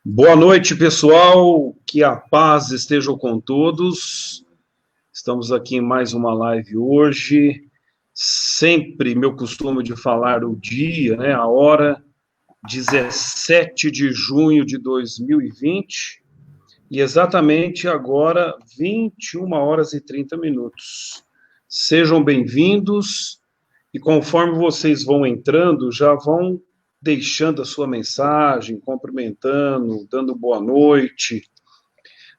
Boa noite, pessoal, que a paz esteja com todos. Estamos aqui em mais uma live hoje. Sempre meu costume de falar o dia, né, a hora, 17 de junho de 2020, e exatamente agora, 21 horas e 30 minutos. Sejam bem-vindos, e conforme vocês vão entrando, já vão deixando a sua mensagem, cumprimentando, dando boa noite.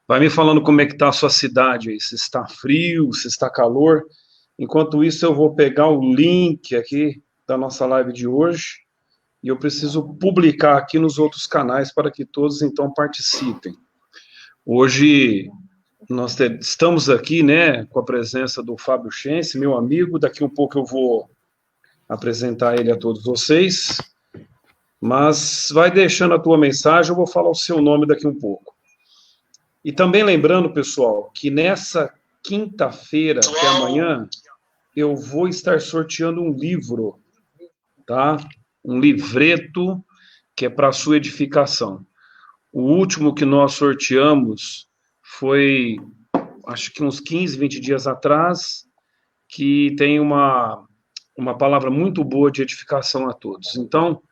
Vai me falando como é que está a sua cidade aí, se está frio, se está calor. Enquanto isso, eu vou pegar o link aqui da nossa live de hoje e eu preciso publicar aqui nos outros canais para que todos, então, participem. Hoje, nós estamos aqui, né, com a presença do Fábio Schense, meu amigo. Daqui um pouco eu vou apresentar ele a todos vocês. Mas vai deixando a tua mensagem, eu vou falar o seu nome daqui um pouco. E também lembrando, pessoal, que nessa quinta-feira, que é amanhã, eu vou estar sorteando um livro, tá? Um livreto que é para a sua edificação. O último que nós sorteamos foi, acho que uns 15, 20 dias atrás, que tem uma palavra muito boa de edificação a todos. Então,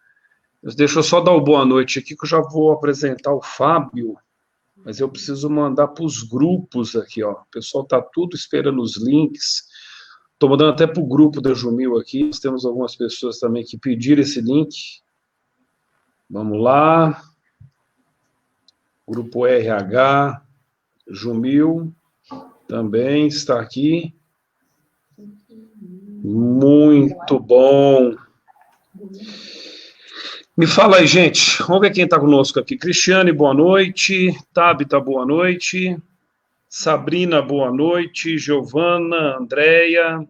deixa eu só dar uma boa noite aqui, que eu já vou apresentar o Fábio, mas eu preciso mandar para os grupos aqui, ó. O pessoal está tudo esperando os links. Estou mandando até para o grupo da Jumil aqui. Nós temos algumas pessoas também que pediram esse link. Vamos lá. Grupo RH, Jumil, também está aqui. Muito bom. Me fala aí, gente. Vamos ver quem está conosco aqui. Cristiane, boa noite. Tabita, boa noite. Sabrina, boa noite. Giovana, Andréia.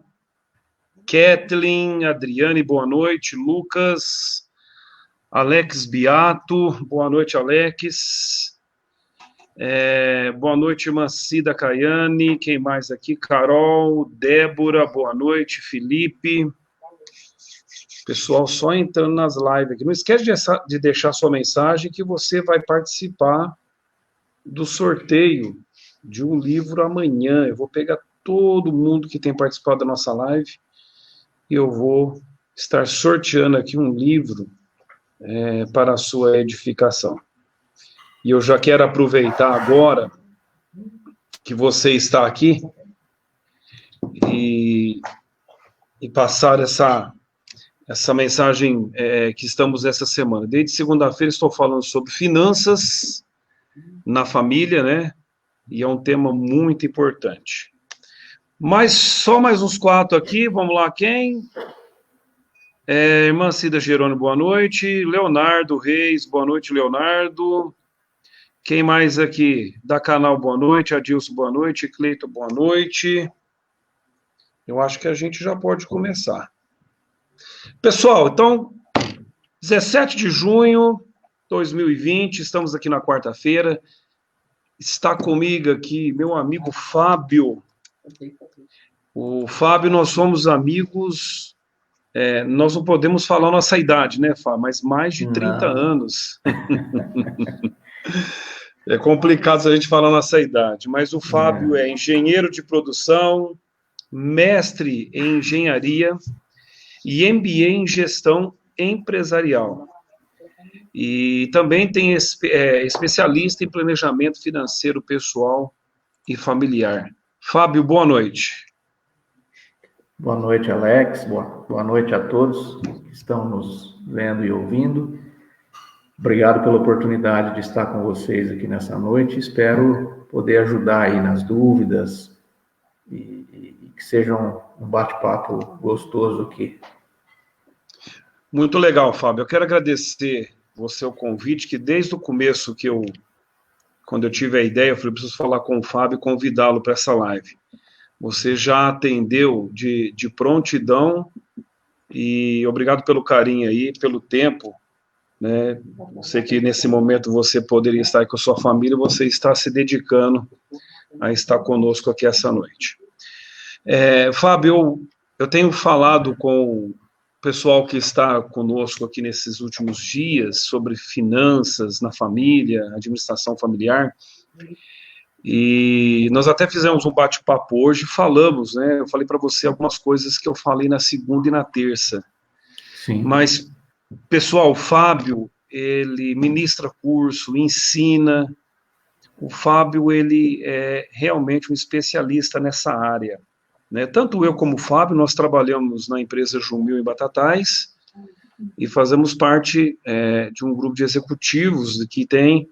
Kathleen, Adriane, boa noite. Lucas. Alex Beato, boa noite, Alex. Boa noite, irmã Cida Caiane. Quem mais aqui? Carol, Débora, boa noite. Felipe. Pessoal, só entrando nas lives aqui. Não esquece de deixar sua mensagem que você vai participar do sorteio de um livro amanhã. Eu vou pegar todo mundo que tem participado da nossa live e eu vou estar sorteando aqui um livro para a sua edificação. E eu já quero aproveitar agora que você está aqui e passar essa mensagem que estamos essa semana. Desde segunda-feira estou falando sobre finanças na família, né? E é um tema muito importante. Mas só mais uns 4 aqui, vamos lá, quem? Irmã Cida Gerônimo, boa noite. Leonardo Reis, boa noite, Leonardo. Quem mais aqui? Da Canal, boa noite. Adilson, boa noite. Cleito, boa noite. Eu acho que a gente já pode começar. Pessoal, então, 17 de junho de 2020, estamos aqui na quarta-feira, está comigo aqui meu amigo Fábio. O Fábio, nós somos amigos, nós não podemos falar nossa idade, né, Fábio, mas mais de 30 anos. É complicado a gente falar nossa idade, mas o Fábio é engenheiro de produção, mestre em engenharia, e MBA em gestão empresarial. E também tem especialista em planejamento financeiro pessoal e familiar. Fábio, boa noite. Boa noite, Alex. Boa noite a todos que estão nos vendo e ouvindo. Obrigado pela oportunidade de estar com vocês aqui nessa noite. Espero poder ajudar aí nas dúvidas e que seja um bate-papo gostoso aqui. Muito legal, Fábio. Eu quero agradecer você o convite, que desde o começo quando eu tive a ideia, eu falei, preciso falar com o Fábio e convidá-lo para essa live. Você já atendeu de prontidão e obrigado pelo carinho aí, pelo tempo, né? Eu sei que nesse momento você poderia estar aí com a sua família, você está se dedicando a estar conosco aqui essa noite. Fábio, eu tenho falado com pessoal que está conosco aqui nesses últimos dias sobre finanças na família, administração familiar, e nós até fizemos um bate-papo hoje, falamos, né? Eu falei para você algumas coisas que eu falei na segunda e na terça. Sim. Mas, pessoal, o Fábio, ele ministra curso, ensina. O Fábio, ele é realmente um especialista nessa área, né? Tanto eu como o Fábio, nós trabalhamos na empresa Jumil em Batatais e fazemos parte de um grupo de executivos que tem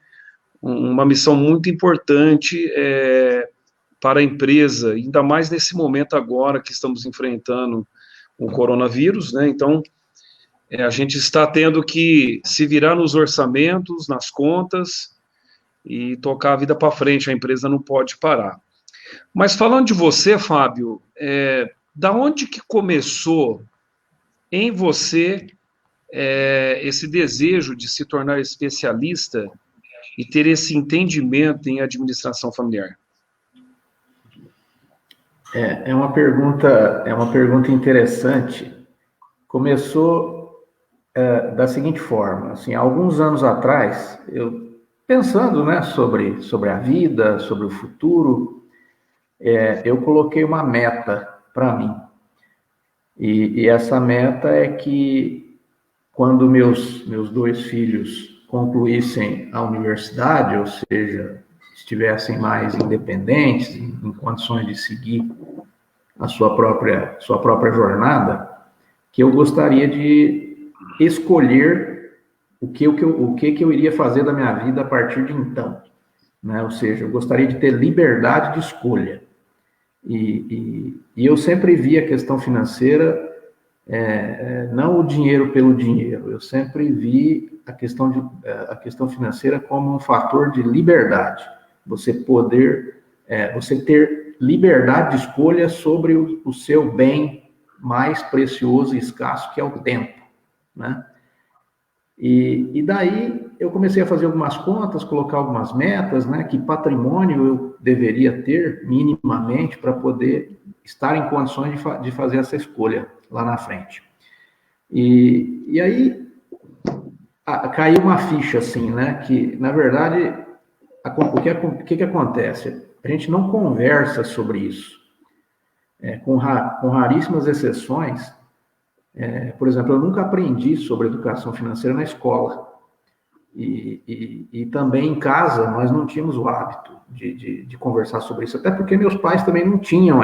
uma missão muito importante para a empresa, ainda mais nesse momento agora que estamos enfrentando o coronavírus, né? Então, a gente está tendo que se virar nos orçamentos, nas contas e tocar a vida para frente, a empresa não pode parar. Mas falando de você, Fábio, da onde que começou em você esse desejo de se tornar especialista e ter esse entendimento em administração familiar? É uma pergunta interessante. Começou da seguinte forma, assim, há alguns anos atrás, eu pensando, né, sobre a vida, sobre o futuro, eu coloquei uma meta para mim. E essa meta é que quando meus dois filhos concluíssem a universidade, ou seja, estivessem mais independentes, em condições de seguir a sua própria jornada, que eu gostaria de escolher o que eu iria fazer da minha vida a partir de então, né? Ou seja, eu gostaria de ter liberdade de escolha. E eu sempre vi a questão financeira, não o dinheiro pelo dinheiro, eu sempre vi a questão financeira como um fator de liberdade. Você ter liberdade de escolha sobre o seu bem mais precioso e escasso, que é o tempo, né? E daí eu comecei a fazer algumas contas, colocar algumas metas, né? Que patrimônio eu deveria ter minimamente para poder estar em condições de fazer essa escolha lá na frente. E aí caiu uma ficha assim, né? Que na verdade o que acontece? A gente não conversa sobre isso. Com raríssimas exceções, por exemplo, eu nunca aprendi sobre educação financeira na escola. E também em casa nós não tínhamos o hábito de conversar sobre isso, até porque meus pais também não tinham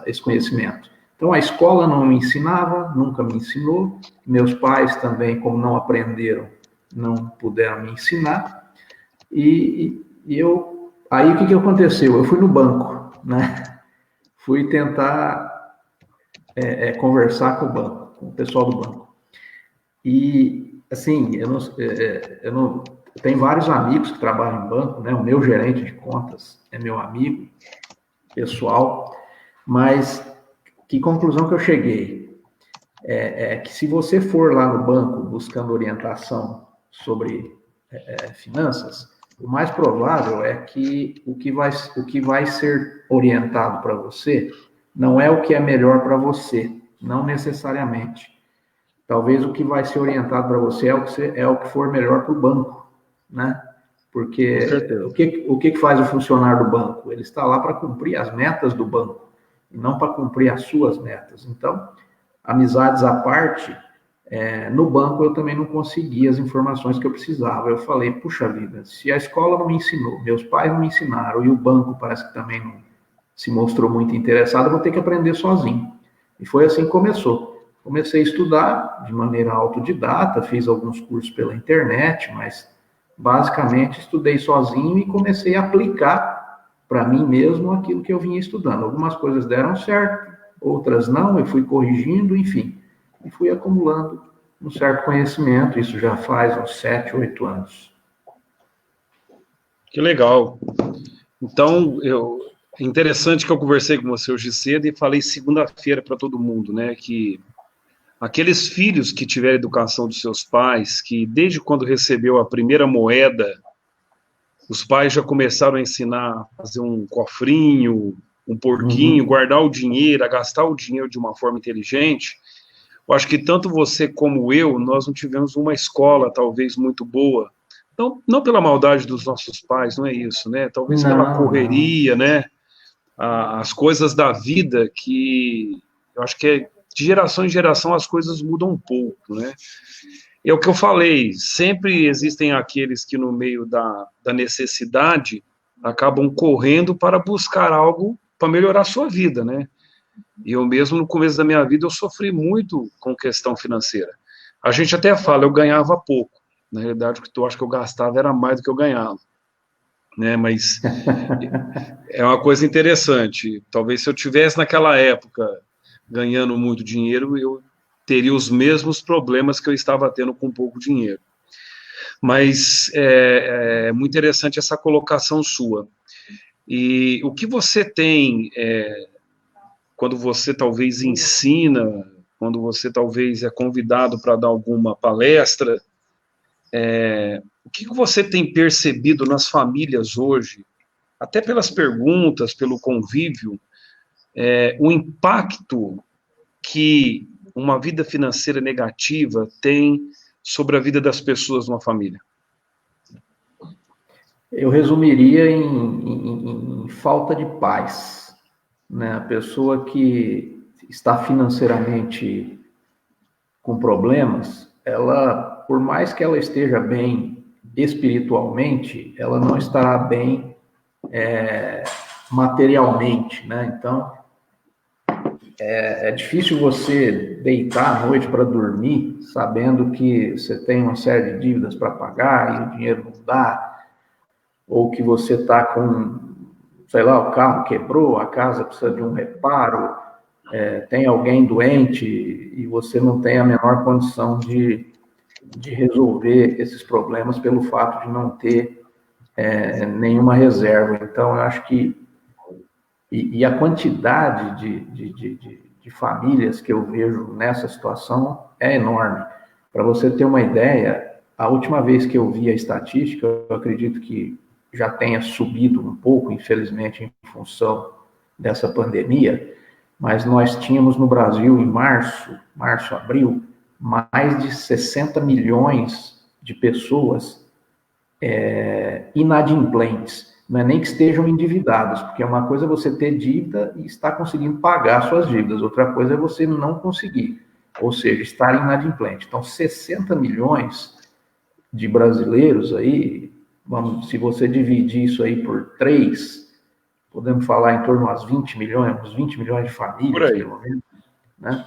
esse conhecimento. Então a escola não me ensinava, nunca me ensinou, meus pais também, como não aprenderam, não puderam me ensinar, aí o que aconteceu? Eu fui no banco, né? Fui tentar conversar com o banco, com o pessoal do banco. E, assim, eu tenho vários amigos que trabalham em banco, né? O meu gerente de contas é meu amigo pessoal, mas que conclusão que eu cheguei? Que se você for lá no banco buscando orientação sobre finanças, o mais provável é que o que vai ser orientado para você não é o que é melhor para você, não necessariamente. Talvez o que vai ser orientado para você é o que for melhor para o banco, né? Porque o que faz o funcionário do banco? Ele está lá para cumprir as metas do banco, e não para cumprir as suas metas. Então, amizades à parte, no banco eu também não conseguia as informações que eu precisava. Eu falei, puxa vida, se a escola não me ensinou, meus pais não me ensinaram, e o banco parece que também não se mostrou muito interessado, eu vou ter que aprender sozinho. E foi assim que começou. Comecei a estudar de maneira autodidata, fiz alguns cursos pela internet, mas basicamente estudei sozinho e comecei a aplicar para mim mesmo aquilo que eu vinha estudando. Algumas coisas deram certo, outras não, eu fui corrigindo, enfim, e fui acumulando um certo conhecimento. Isso já faz uns 7, 8 anos. Que legal. Então, interessante que eu conversei com você hoje cedo e falei segunda-feira para todo mundo, né, que aqueles filhos que tiveram educação dos seus pais, que desde quando recebeu a primeira moeda, os pais já começaram a ensinar a fazer um cofrinho, um porquinho, guardar o dinheiro, a gastar o dinheiro de uma forma inteligente, Eu acho que tanto você como eu, nós não tivemos uma escola talvez muito boa, não pela maldade dos nossos pais, não é isso, né? Talvez pela Não, não. correria, né? As coisas da vida que eu acho que de geração em geração as coisas mudam um pouco, né? É o que eu falei, sempre existem aqueles que no meio da necessidade acabam correndo para buscar algo para melhorar a sua vida, né? E eu mesmo, no começo da minha vida, eu sofri muito com questão financeira. A gente até fala, eu ganhava pouco. Na realidade, o que eu acho que eu gastava era mais do que eu ganhava, né? Mas é uma coisa interessante. Talvez se eu tivesse naquela época ganhando muito dinheiro, eu teria os mesmos problemas que eu estava tendo com pouco dinheiro. Mas é muito interessante essa colocação sua. E o que você tem quando você talvez ensina, quando você talvez é convidado para dar alguma palestra, o que você tem percebido nas famílias hoje, até pelas perguntas, pelo convívio, o impacto que uma vida financeira negativa tem sobre a vida das pessoas numa família? Eu resumiria em falta de paz, né? A pessoa que está financeiramente com problemas, ela, por mais que ela esteja bem espiritualmente, ela não estará bem materialmente, né? Então, é difícil você deitar à noite para dormir sabendo que você tem uma série de dívidas para pagar e o dinheiro não dá, ou que você está com, sei lá, o carro quebrou, a casa precisa de um reparo, tem alguém doente e você não tem a menor condição de resolver esses problemas pelo fato de não ter nenhuma reserva. Então, eu acho que e a quantidade de famílias que eu vejo nessa situação é enorme. Para você ter uma ideia, a última vez que eu vi a estatística, eu acredito que já tenha subido um pouco, infelizmente, em função dessa pandemia, mas nós tínhamos no Brasil, em março, abril, mais de 60 milhões de pessoas inadimplentes. Não é nem que estejam endividadas, porque uma coisa é você ter dívida e estar conseguindo pagar suas dívidas, outra coisa é você não conseguir, ou seja, estar inadimplente. Então, 60 milhões de brasileiros aí, se você dividir isso aí por 3, podemos falar em torno a 20 milhões, uns 20 milhões de Por famílias, aí. pelo menos, né?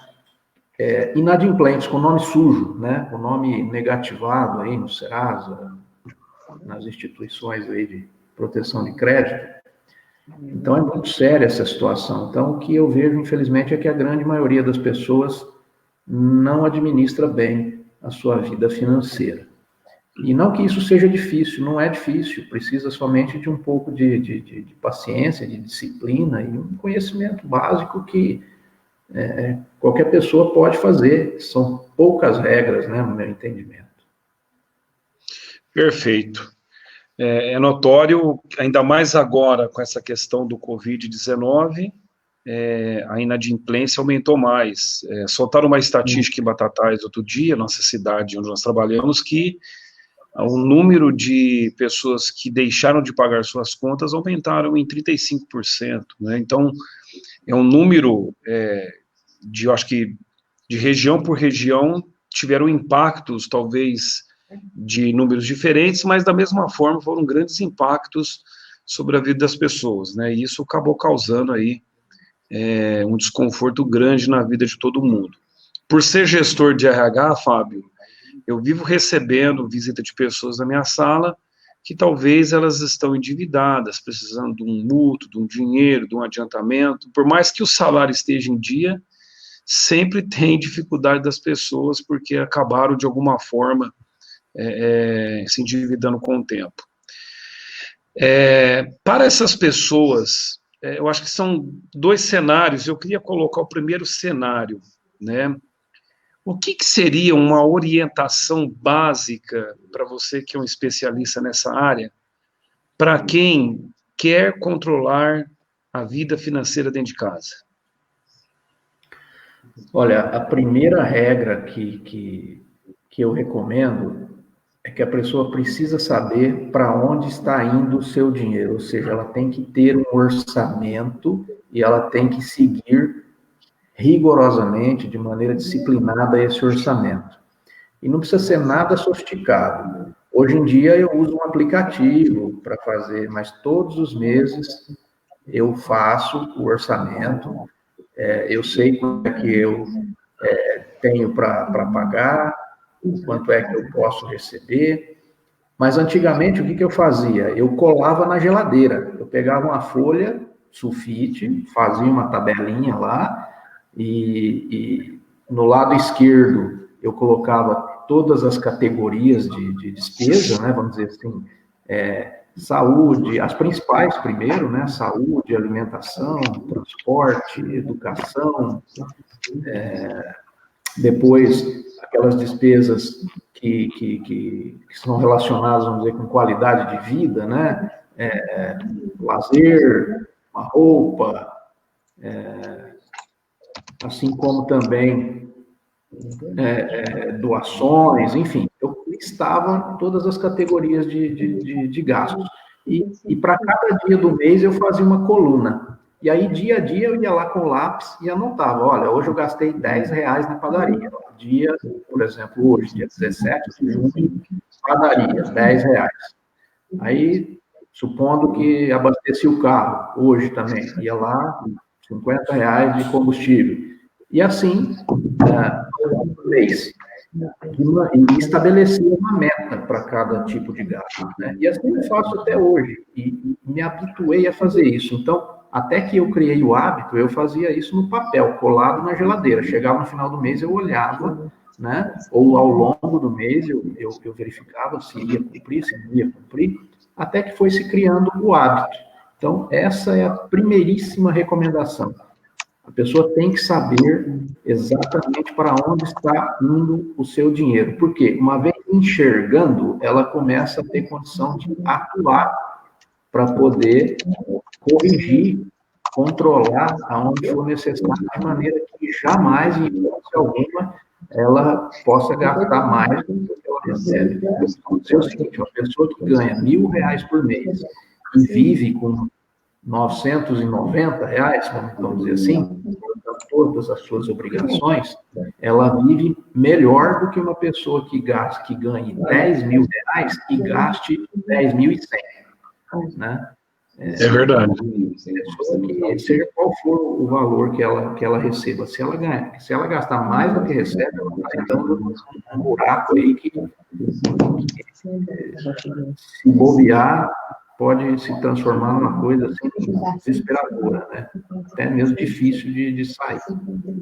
Inadimplentes, com nome sujo, né? Com nome negativado aí no Serasa, nas instituições aí de proteção de crédito. Então, é muito séria essa situação. Então, o que eu vejo, infelizmente, é que a grande maioria das pessoas não administra bem a sua vida financeira. E não que isso seja difícil, não é difícil, precisa somente de um pouco de paciência, de disciplina e um conhecimento básico que qualquer pessoa pode fazer. São poucas regras, né, no meu entendimento. Perfeito. É notório, ainda mais agora com essa questão do Covid-19, a inadimplência aumentou mais. Soltaram uma estatística em Batatais outro dia, nossa cidade onde nós trabalhamos, que o número de pessoas que deixaram de pagar suas contas aumentaram em 35%, né? Então, é um número eu acho que de região por região tiveram impactos, talvez, de números diferentes, mas da mesma forma foram grandes impactos sobre a vida das pessoas, né? E isso acabou causando aí um desconforto grande na vida de todo mundo. Por ser gestor de RH, Fábio, eu vivo recebendo visita de pessoas na minha sala que talvez elas estão endividadas, precisando de um mútuo, de um dinheiro, de um adiantamento. Por mais que o salário esteja em dia, sempre tem dificuldade das pessoas porque acabaram de alguma forma se endividando com o tempo. Para essas pessoas, eu acho que são dois cenários. Eu queria colocar o primeiro cenário, né? O que seria uma orientação básica para você que é um especialista nessa área, para quem quer controlar a vida financeira dentro de casa? Olha, a primeira regra que eu recomendo é que a pessoa precisa saber para onde está indo o seu dinheiro, ou seja, ela tem que ter um orçamento e ela tem que seguir rigorosamente, de maneira disciplinada, esse orçamento. E não precisa ser nada sofisticado. Hoje em dia eu uso um aplicativo para fazer, mas todos os meses eu faço o orçamento, eu sei quanto é que eu tenho para pagar, quanto é que eu posso receber. Mas antigamente, o que eu fazia? Eu colava na geladeira. Eu pegava uma folha sulfite, fazia uma tabelinha lá, e no lado esquerdo eu colocava todas as categorias de despesa, né? Vamos dizer assim, saúde, as principais primeiro, né? Saúde, alimentação, transporte, educação, depois aquelas despesas que são relacionadas, vamos dizer, com qualidade de vida, né? Lazer, uma roupa, assim como também doações, enfim, eu listava todas as categorias de gastos. E para cada dia do mês eu fazia uma coluna. E aí, dia a dia, eu ia lá com o lápis e anotava, olha, hoje eu gastei R$10 na padaria. Dia, por exemplo, hoje, dia 17 de junho, padaria, R$10. Aí, supondo que abasteci o carro, hoje também, ia lá, R$50 de combustível. E assim, mês. E estabelecer uma meta para cada tipo de gasto, né? E assim eu faço até hoje, e me habituei a fazer isso. Então, até que eu criei o hábito, eu fazia isso no papel, colado na geladeira. Chegava no final do mês, eu olhava, né? Ou ao longo do mês, eu verificava se ia cumprir, se não ia cumprir, até que foi se criando o hábito. Então, essa é a primeiríssima recomendação. A pessoa tem que saber exatamente para onde está indo o seu dinheiro. Porque, uma vez enxergando, ela começa a ter condição de atuar para poder corrigir, controlar aonde for necessário, de maneira que jamais, em hipótese alguma, ela possa gastar mais do que ela recebe. Então, é o seguinte, uma pessoa que ganha R$1.000 por mês e vive com R$990, vamos dizer assim, todas as suas obrigações, ela vive melhor do que uma pessoa que ganhe R$10.000 e gaste 10.100, né? É verdade. Seja qual for o valor que ela receba, se ela gastar mais do que recebe, ela está entrando num buraco aí que se bobear, pode se transformar numa coisa assim desesperadora, né? Até mesmo difícil de sair.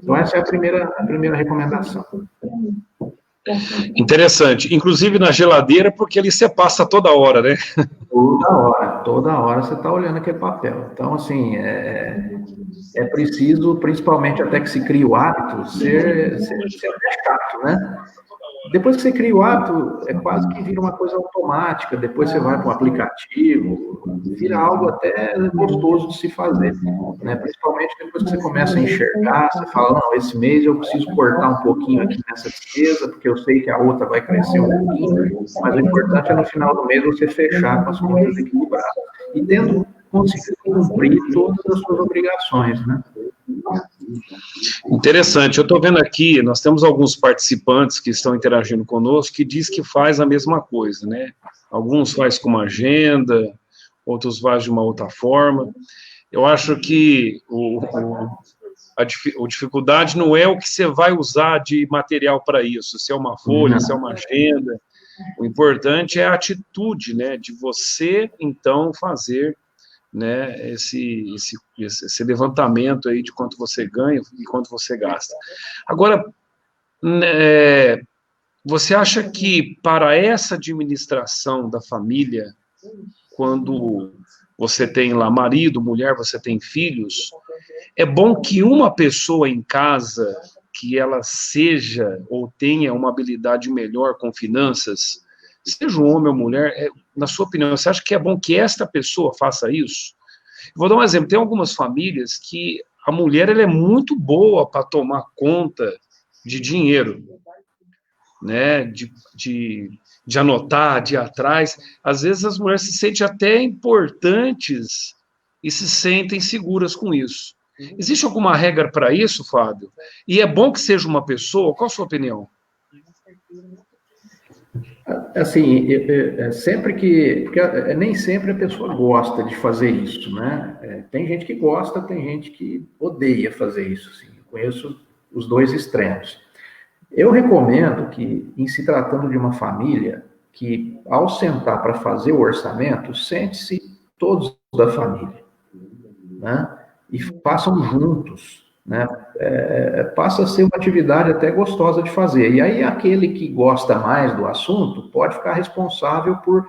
Então, essa é a primeira recomendação. Interessante. Inclusive na geladeira, porque ali você passa toda hora, né? Toda hora você está olhando aquele papel. Então, assim, é preciso, principalmente até que se crie o hábito, ser chato, né? Depois que você cria o hábito, é quase que vira uma coisa automática. Depois você vai para um aplicativo, vira algo até gostoso de se fazer, né? Principalmente depois que você começa a enxergar, você fala, não, esse mês eu preciso cortar um pouquinho aqui nessa despesa, porque eu sei que a outra vai crescer um pouquinho, mas o importante é no final do mês você fechar com as contas equilibradas. E tendo conseguido cumprir todas as suas obrigações, né? Interessante. Eu estou vendo aqui, nós temos alguns participantes que estão interagindo conosco que diz que faz a mesma coisa, né? Alguns faz com uma agenda, outros faz de uma outra forma. Eu acho que a dificuldade não é o que você vai usar de material para isso, se é uma folha, se é uma agenda. O importante é a atitude, né, de você, então, fazer, né, esse levantamento aí de quanto você ganha e quanto você gasta. Agora, você acha que para essa administração da família, quando você tem lá marido, mulher, você tem filhos, é bom que uma pessoa em casa, que ela seja ou tenha uma habilidade melhor com finanças, seja um homem ou mulher, na sua opinião, você acha que é bom que esta pessoa faça isso? Vou dar um exemplo, tem algumas famílias que a mulher ela é muito boa para tomar conta de dinheiro, né? De anotar, de ir atrás. Às vezes as mulheres se sentem até importantes e se sentem seguras com isso. Existe alguma regra para isso, Fábio? E é bom que seja uma pessoa? Qual a sua opinião? Assim, sempre que... Porque nem sempre a pessoa gosta de fazer isso, né? Tem gente que gosta, tem gente que odeia fazer isso. Assim. Eu conheço os dois extremos. Eu recomendo que, em se tratando de uma família, que ao sentar para fazer o orçamento, sente-se todos da família, né? E façam juntos, né? Passa a ser uma atividade até gostosa de fazer. E aí aquele que gosta mais do assunto pode ficar responsável por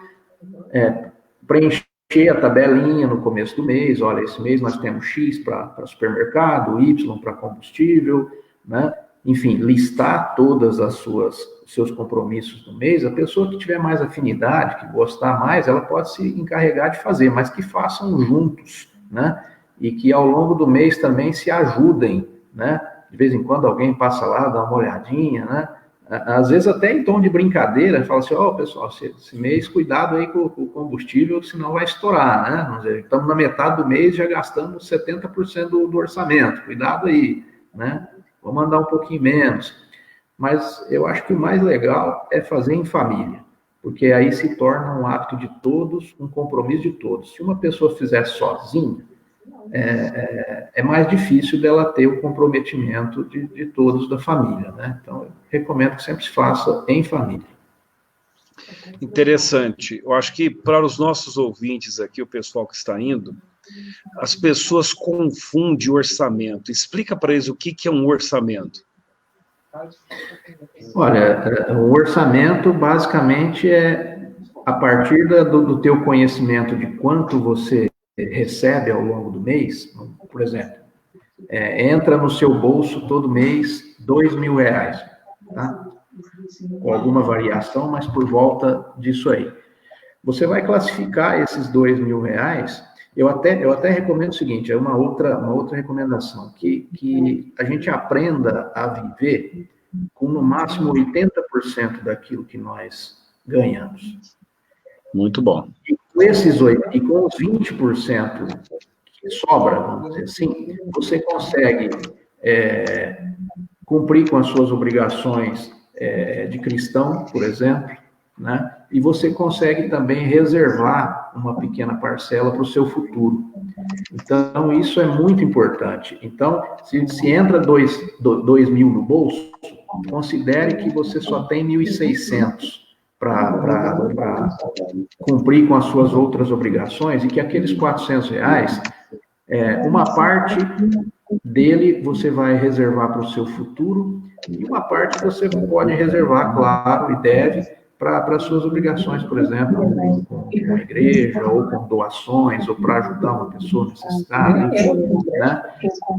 preencher a tabelinha no começo do mês. Olha, esse mês nós temos X para supermercado, Y para combustível, né? Enfim, listar todas os seus compromissos do mês. A pessoa que tiver mais afinidade, que gostar mais, ela pode se encarregar de fazer, mas que façam juntos, né? E que ao longo do mês também se ajudem, né? De vez em quando alguém passa lá, dá uma olhadinha, né? Às vezes até em tom de brincadeira, fala assim, pessoal, esse mês cuidado aí com o combustível, senão vai estourar, né? Vamos dizer, estamos na metade do mês, já gastamos 70% do orçamento, cuidado aí, né? Vou mandar um pouquinho menos. Mas eu acho que o mais legal é fazer em família, porque aí se torna um hábito de todos, um compromisso de todos. Se uma pessoa fizer sozinha, é mais difícil dela ter o comprometimento de todos da família, né? Então, eu recomendo que sempre se faça em família. Interessante. Eu acho que para os nossos ouvintes aqui, o pessoal que está indo, as pessoas confundem orçamento. Explica para eles o que é um orçamento. Olha, o orçamento basicamente é a partir do teu conhecimento de quanto você recebe ao longo do mês. Por exemplo, entra no seu bolso todo mês R$2.000, tá? Com alguma variação, mas por volta disso aí. Você vai classificar esses R$2.000. Eu até recomendo o seguinte, uma outra recomendação, que a gente aprenda a viver com no máximo 80% daquilo que nós ganhamos. Muito bom. E com os 20% que sobra, vamos dizer assim, você consegue cumprir com as suas obrigações de cristão, por exemplo, né? E você consegue também reservar uma pequena parcela para o seu futuro. Então, isso é muito importante. Então, se entra 2.000 no bolso, considere que você só tem 1.600 para cumprir com as suas outras obrigações e que aqueles R$400, uma parte dele você vai reservar para o seu futuro e uma parte você pode reservar, claro, e deve, para as suas obrigações, por exemplo, com a igreja, ou com doações, ou para ajudar uma pessoa necessitada, né?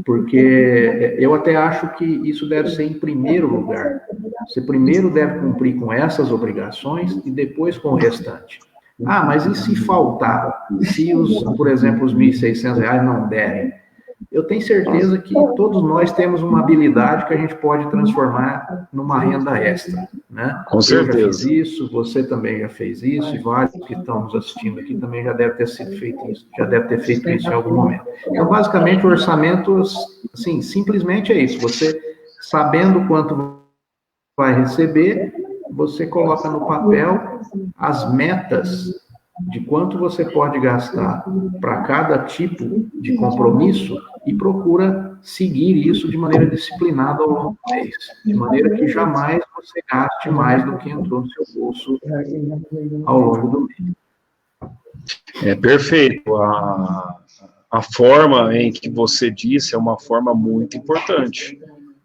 Porque eu até acho que isso deve ser em primeiro lugar. Você primeiro deve cumprir com essas obrigações e depois com o restante. Ah, mas e se faltar? Se, por exemplo, os R$1.600 não derem? Eu tenho certeza que todos nós temos uma habilidade que a gente pode transformar numa renda extra, né? Com certeza. Eu já fiz isso, você também já fez isso, e vários que estão nos assistindo aqui também já deve ter feito isso em algum momento. Então, basicamente, o orçamento, assim, simplesmente é isso. Você, sabendo quanto vai receber, você coloca no papel as metas de quanto você pode gastar para cada tipo de compromisso e procura seguir isso de maneira disciplinada ao longo do mês, de maneira que jamais você gaste mais do que entrou no seu bolso ao longo do mês. Perfeito. A forma em que você disse é uma forma muito importante,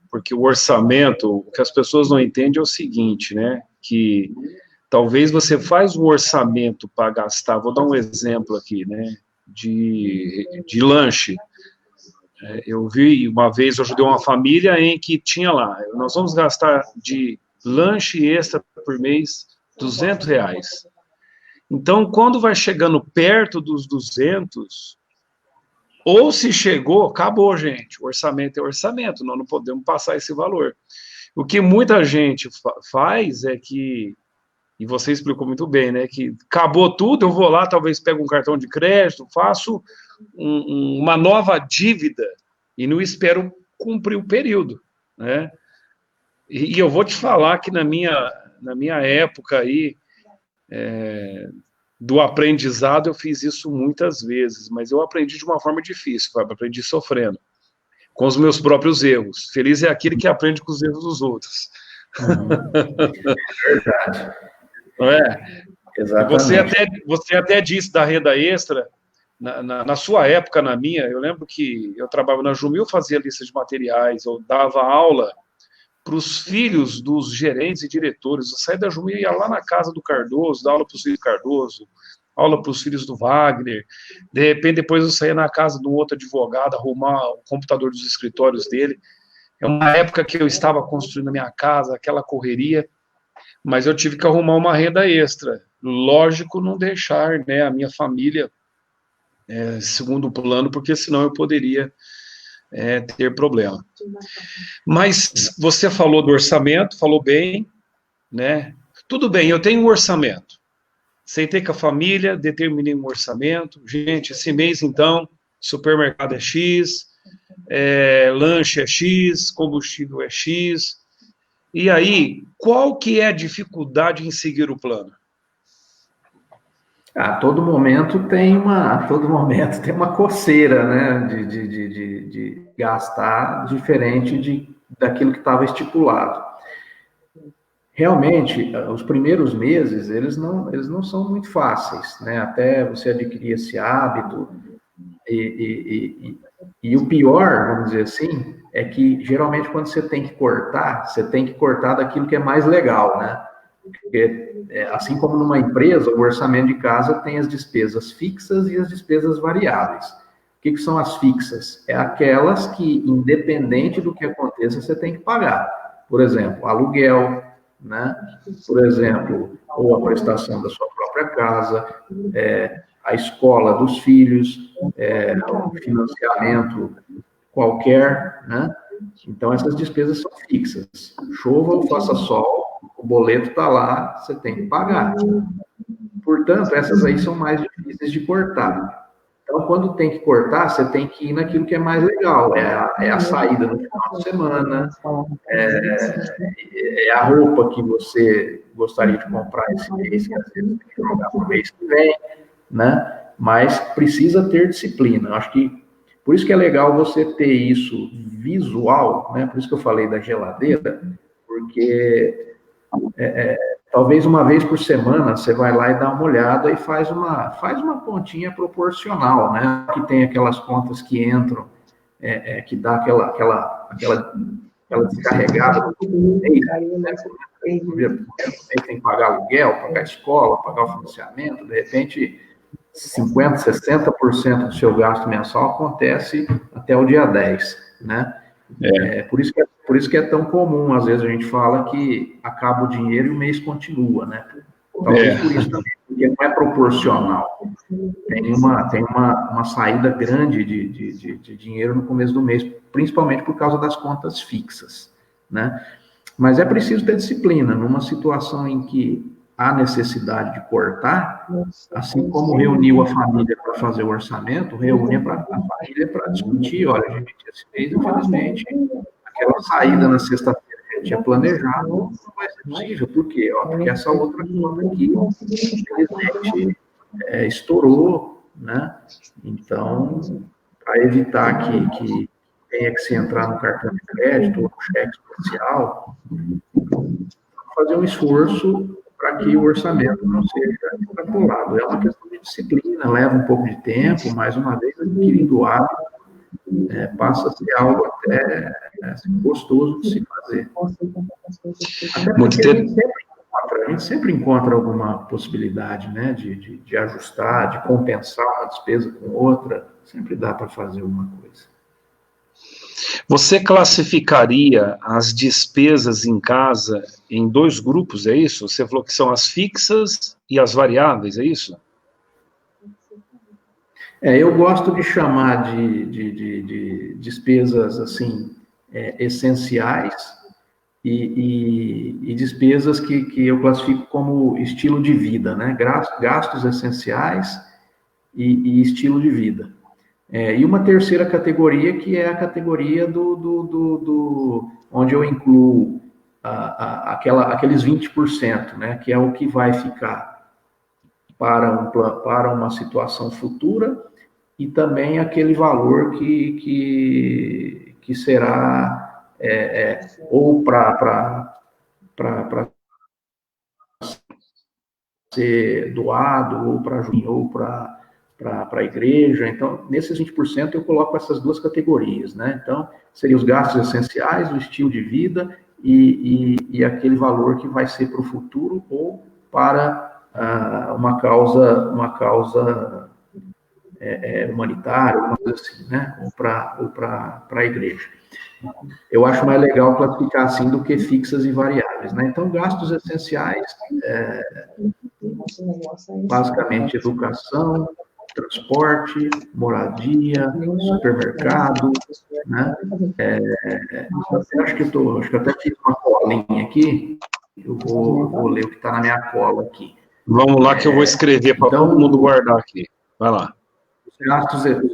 porque o orçamento, o que as pessoas não entendem é o seguinte, né, que talvez você faz um orçamento para gastar, vou dar um exemplo aqui, né, de lanche. Eu vi, uma vez, eu ajudei uma família em que tinha lá, nós vamos gastar de lanche extra por mês R$200. Então, quando vai chegando perto dos 200, Ou se chegou, acabou, gente. O orçamento é orçamento, nós não podemos passar esse valor. O que muita gente faz é que, e você explicou muito bem, né, que acabou tudo, eu vou lá, talvez pego um cartão de crédito, faço uma nova dívida e não espero cumprir o período, né? E eu vou te falar que na minha época aí, do aprendizado, eu fiz isso muitas vezes, mas eu aprendi de uma forma difícil, Fábio, aprendi sofrendo, com os meus próprios erros. Feliz é aquele que aprende com os erros dos outros. É verdade. Não é? Exatamente. Você até disse da renda extra, na sua época, na minha, eu lembro que eu trabalhava na Jumil, fazia lista de materiais, eu dava aula para os filhos dos gerentes e diretores. Eu saía da Jumil e ia lá na casa do Cardoso, dar aula para os filhos do Cardoso, aula para os filhos do Wagner. De repente, depois eu saía na casa de um outro advogado, arrumar o computador dos escritórios dele. É uma época que eu estava construindo a minha casa, aquela correria, mas eu tive que arrumar uma renda extra. Lógico, não deixar, né, a minha família segundo plano, porque senão eu poderia ter problema. Mas você falou do orçamento, falou bem, né? Tudo bem, eu tenho um orçamento. Sentei com a família, determinei um orçamento. Gente, esse mês, então, supermercado é X, lanche é X, combustível é X. E aí, qual que é a dificuldade em seguir o plano? A todo momento tem uma coceira, né, de gastar diferente daquilo que estava estipulado. Realmente, os primeiros meses, eles não são muito fáceis, né, até você adquirir esse hábito, e o pior, vamos dizer assim, é que geralmente quando você tem que cortar daquilo que é mais legal, né? Porque, assim como numa empresa, o orçamento de casa tem as despesas fixas e as despesas variáveis. O que são as fixas? É aquelas que, independente do que aconteça, você tem que pagar. Por exemplo, aluguel, né? Por exemplo, ou a prestação da sua própria casa, a escola dos filhos, o financiamento qualquer, né? Então, essas despesas são fixas. Chova ou faça sol, o boleto está lá, você tem que pagar. Portanto, essas aí são mais difíceis de cortar. Então, quando tem que cortar, você tem que ir naquilo que é mais legal. É a saída no final de semana, é a roupa que você gostaria de comprar esse mês, que às vezes tem que jogar para o mês que vem, né? Mas precisa ter disciplina. Eu acho que por isso que é legal você ter isso visual, né? Por isso que eu falei da geladeira, porque talvez uma vez por semana você vai lá e dá uma olhada e faz uma continha proporcional, né? Que tem aquelas contas que entram, que dá aquela descarregada no mês, né? Tem que pagar aluguel, pagar escola, pagar o financiamento, de repente 50%, 60% do seu gasto mensal acontece até o dia 10, né? Por isso que é tão comum, às vezes a gente fala que acaba o dinheiro e o mês continua, né? Talvez por isso também, porque não é proporcional. Tem uma saída grande de dinheiro no começo do mês, principalmente por causa das contas fixas, né? Mas é preciso ter disciplina. Numa situação em que há necessidade de cortar, assim como reuniu a família para fazer o orçamento, reúne a família para discutir, olha, gente, esse mês, infelizmente, aquela saída na sexta-feira que a gente tinha planejado não vai ser possível. Por quê? Porque essa outra conta aqui, infelizmente, estourou, né? Então, para evitar que tenha que se entrar no cartão de crédito ou no cheque especial, fazer um esforço para que o orçamento não seja extrapolado. É uma questão de disciplina, leva um pouco de tempo, mais uma vez, adquirindo o hábito, passa a ser algo até gostoso de se fazer. Até porque a gente sempre encontra alguma possibilidade, né, de ajustar, de compensar uma despesa com outra, sempre dá para fazer alguma coisa. Você classificaria as despesas em casa em dois grupos, é isso? Você falou que são as fixas e as variáveis, é isso? Eu gosto de chamar de despesas, assim, essenciais e despesas que eu classifico como estilo de vida, né? Gastos essenciais e estilo de vida. E uma terceira categoria, que é a categoria onde eu incluo aqueles 20%, né? Que é o que vai ficar para uma situação futura, e também aquele valor que será ou para ser doado, ou para a igreja. Então, nesses 20% eu coloco essas duas categorias, né? Então, seriam os gastos essenciais, o estilo de vida e aquele valor que vai ser para o futuro ou para uma causa humanitária, alguma coisa assim, né? Ou para a igreja. Eu acho mais legal classificar assim do que fixas e variáveis, né? Então, gastos essenciais, basicamente educação, transporte, moradia, supermercado, né? Acho que eu até fiz uma colinha aqui. Eu vou ler o que está na minha cola aqui. Vamos lá que eu vou escrever para todo mundo guardar aqui. Vai lá. Os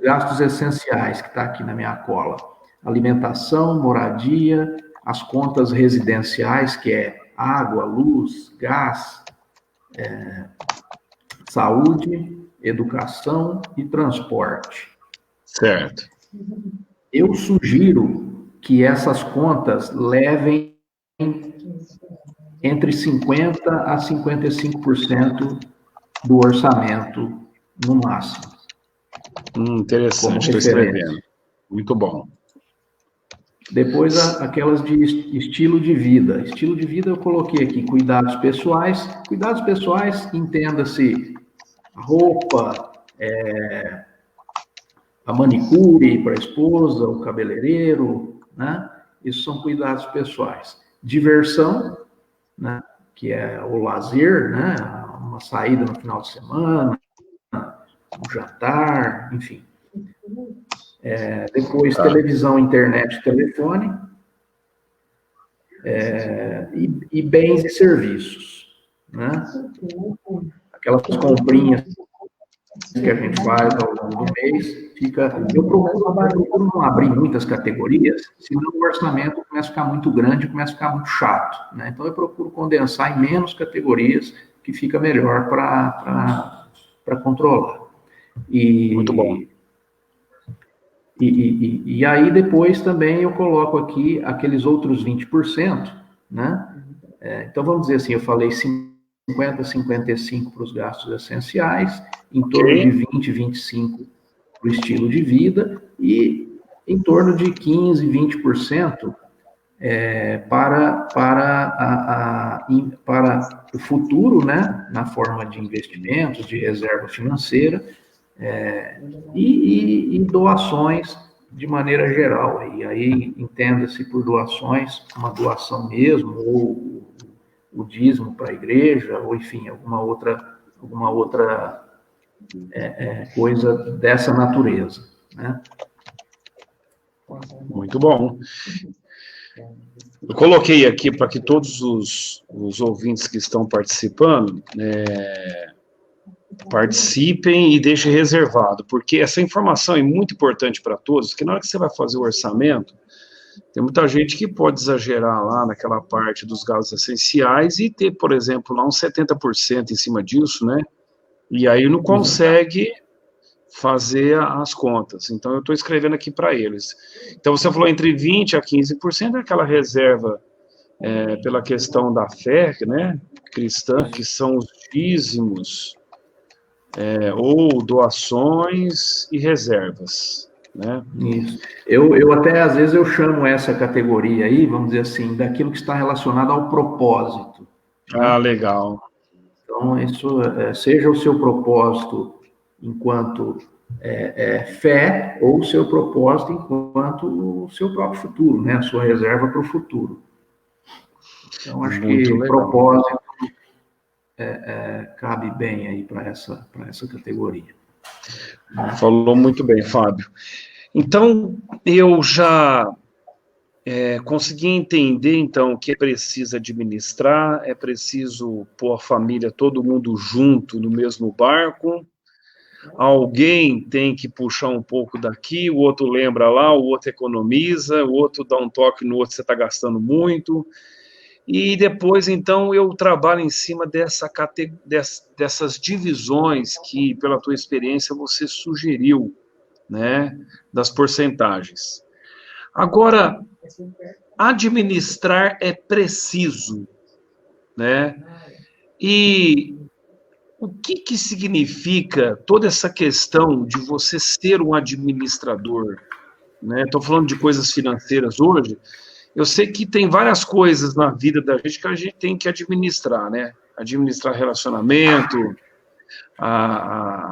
gastos essenciais que está aqui na minha cola: alimentação, moradia, as contas residenciais, que é água, luz, gás, saúde, educação e transporte. Certo. Eu sugiro que essas contas levem entre 50% a 55% do orçamento, no máximo. Interessante, estou escrevendo. Muito bom. Depois, aquelas de estilo de vida. Estilo de vida eu coloquei aqui cuidados pessoais. Cuidados pessoais, entenda-se a roupa, a manicure para a esposa, o cabeleireiro, né? Isso são cuidados pessoais. Diversão, né? Que é o lazer, né? Uma saída no final de semana, um jantar, enfim. Depois, televisão, internet, telefone, e bens e serviços, né? Aquelas comprinhas que a gente faz ao longo do mês, eu procuro não abrir muitas categorias, senão o orçamento começa a ficar muito grande, começa a ficar muito chato, né? Então eu procuro condensar em menos categorias, que fica melhor para controlar. Muito bom. E aí depois também eu coloco aqui aqueles outros 20%, né? Então vamos dizer assim, eu falei 50, 55 para os gastos essenciais, em torno de 20, 25 para o estilo de vida e em torno de 15, 20% para o futuro, né? Na forma de investimentos, de reserva financeira, e doações de maneira geral. E aí entenda-se por doações, uma doação mesmo, ou o dízimo para a igreja, ou enfim, alguma outra coisa dessa natureza, né? Muito bom. Eu coloquei aqui para que todos os ouvintes que estão participando participem e deixem reservado, porque essa informação é muito importante para todos, porque na hora que você vai fazer o orçamento, tem muita gente que pode exagerar lá naquela parte dos gastos essenciais e ter, por exemplo, lá uns 70% em cima disso, né? E aí não consegue fazer as contas. Então, eu estou escrevendo aqui para eles. Então, você falou entre 20% a 15% é aquela reserva pela questão da fé, né, cristã, que são os dízimos, ou doações e reservas, né? Isso. Eu até, às vezes, eu chamo essa categoria aí, vamos dizer assim, daquilo que está relacionado ao propósito. Ah, legal. Então, isso, seja o seu propósito enquanto fé, ou o seu propósito enquanto o seu próprio futuro, né? A sua reserva para o futuro. Então, acho Muito que legal. propósito cabe bem aí para essa categoria. Falou muito bem, Fábio. Então, eu já consegui entender, então, que é preciso administrar, é preciso pôr a família, todo mundo junto no mesmo barco, alguém tem que puxar um pouco daqui, o outro lembra lá, o outro economiza, o outro dá um toque no outro, você está gastando muito, e depois, então, eu trabalho em cima dessas divisões que, pela tua experiência, você sugeriu, né, das porcentagens. Agora, administrar é preciso, né? E o que significa toda essa questão de você ser um administrador, né? Estou falando de coisas financeiras hoje. Eu sei que tem várias coisas na vida da gente que a gente tem que administrar, né? Administrar relacionamento,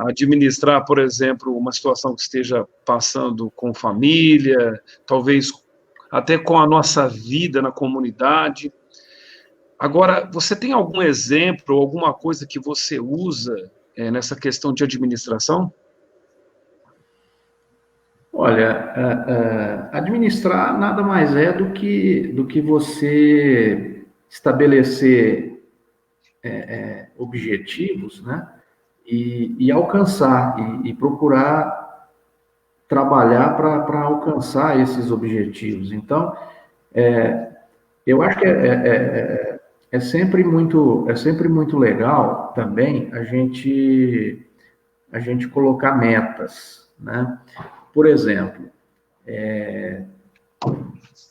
administrar, por exemplo, uma situação que esteja passando com família, talvez até com a nossa vida na comunidade. Agora, você tem algum exemplo, alguma coisa que você usa nessa questão de administração? Olha, administrar nada mais é do que você estabelecer objetivos, né? E alcançar, e procurar trabalhar para alcançar esses objetivos. Então, eu acho que é sempre muito legal também a gente colocar metas, né? Por exemplo,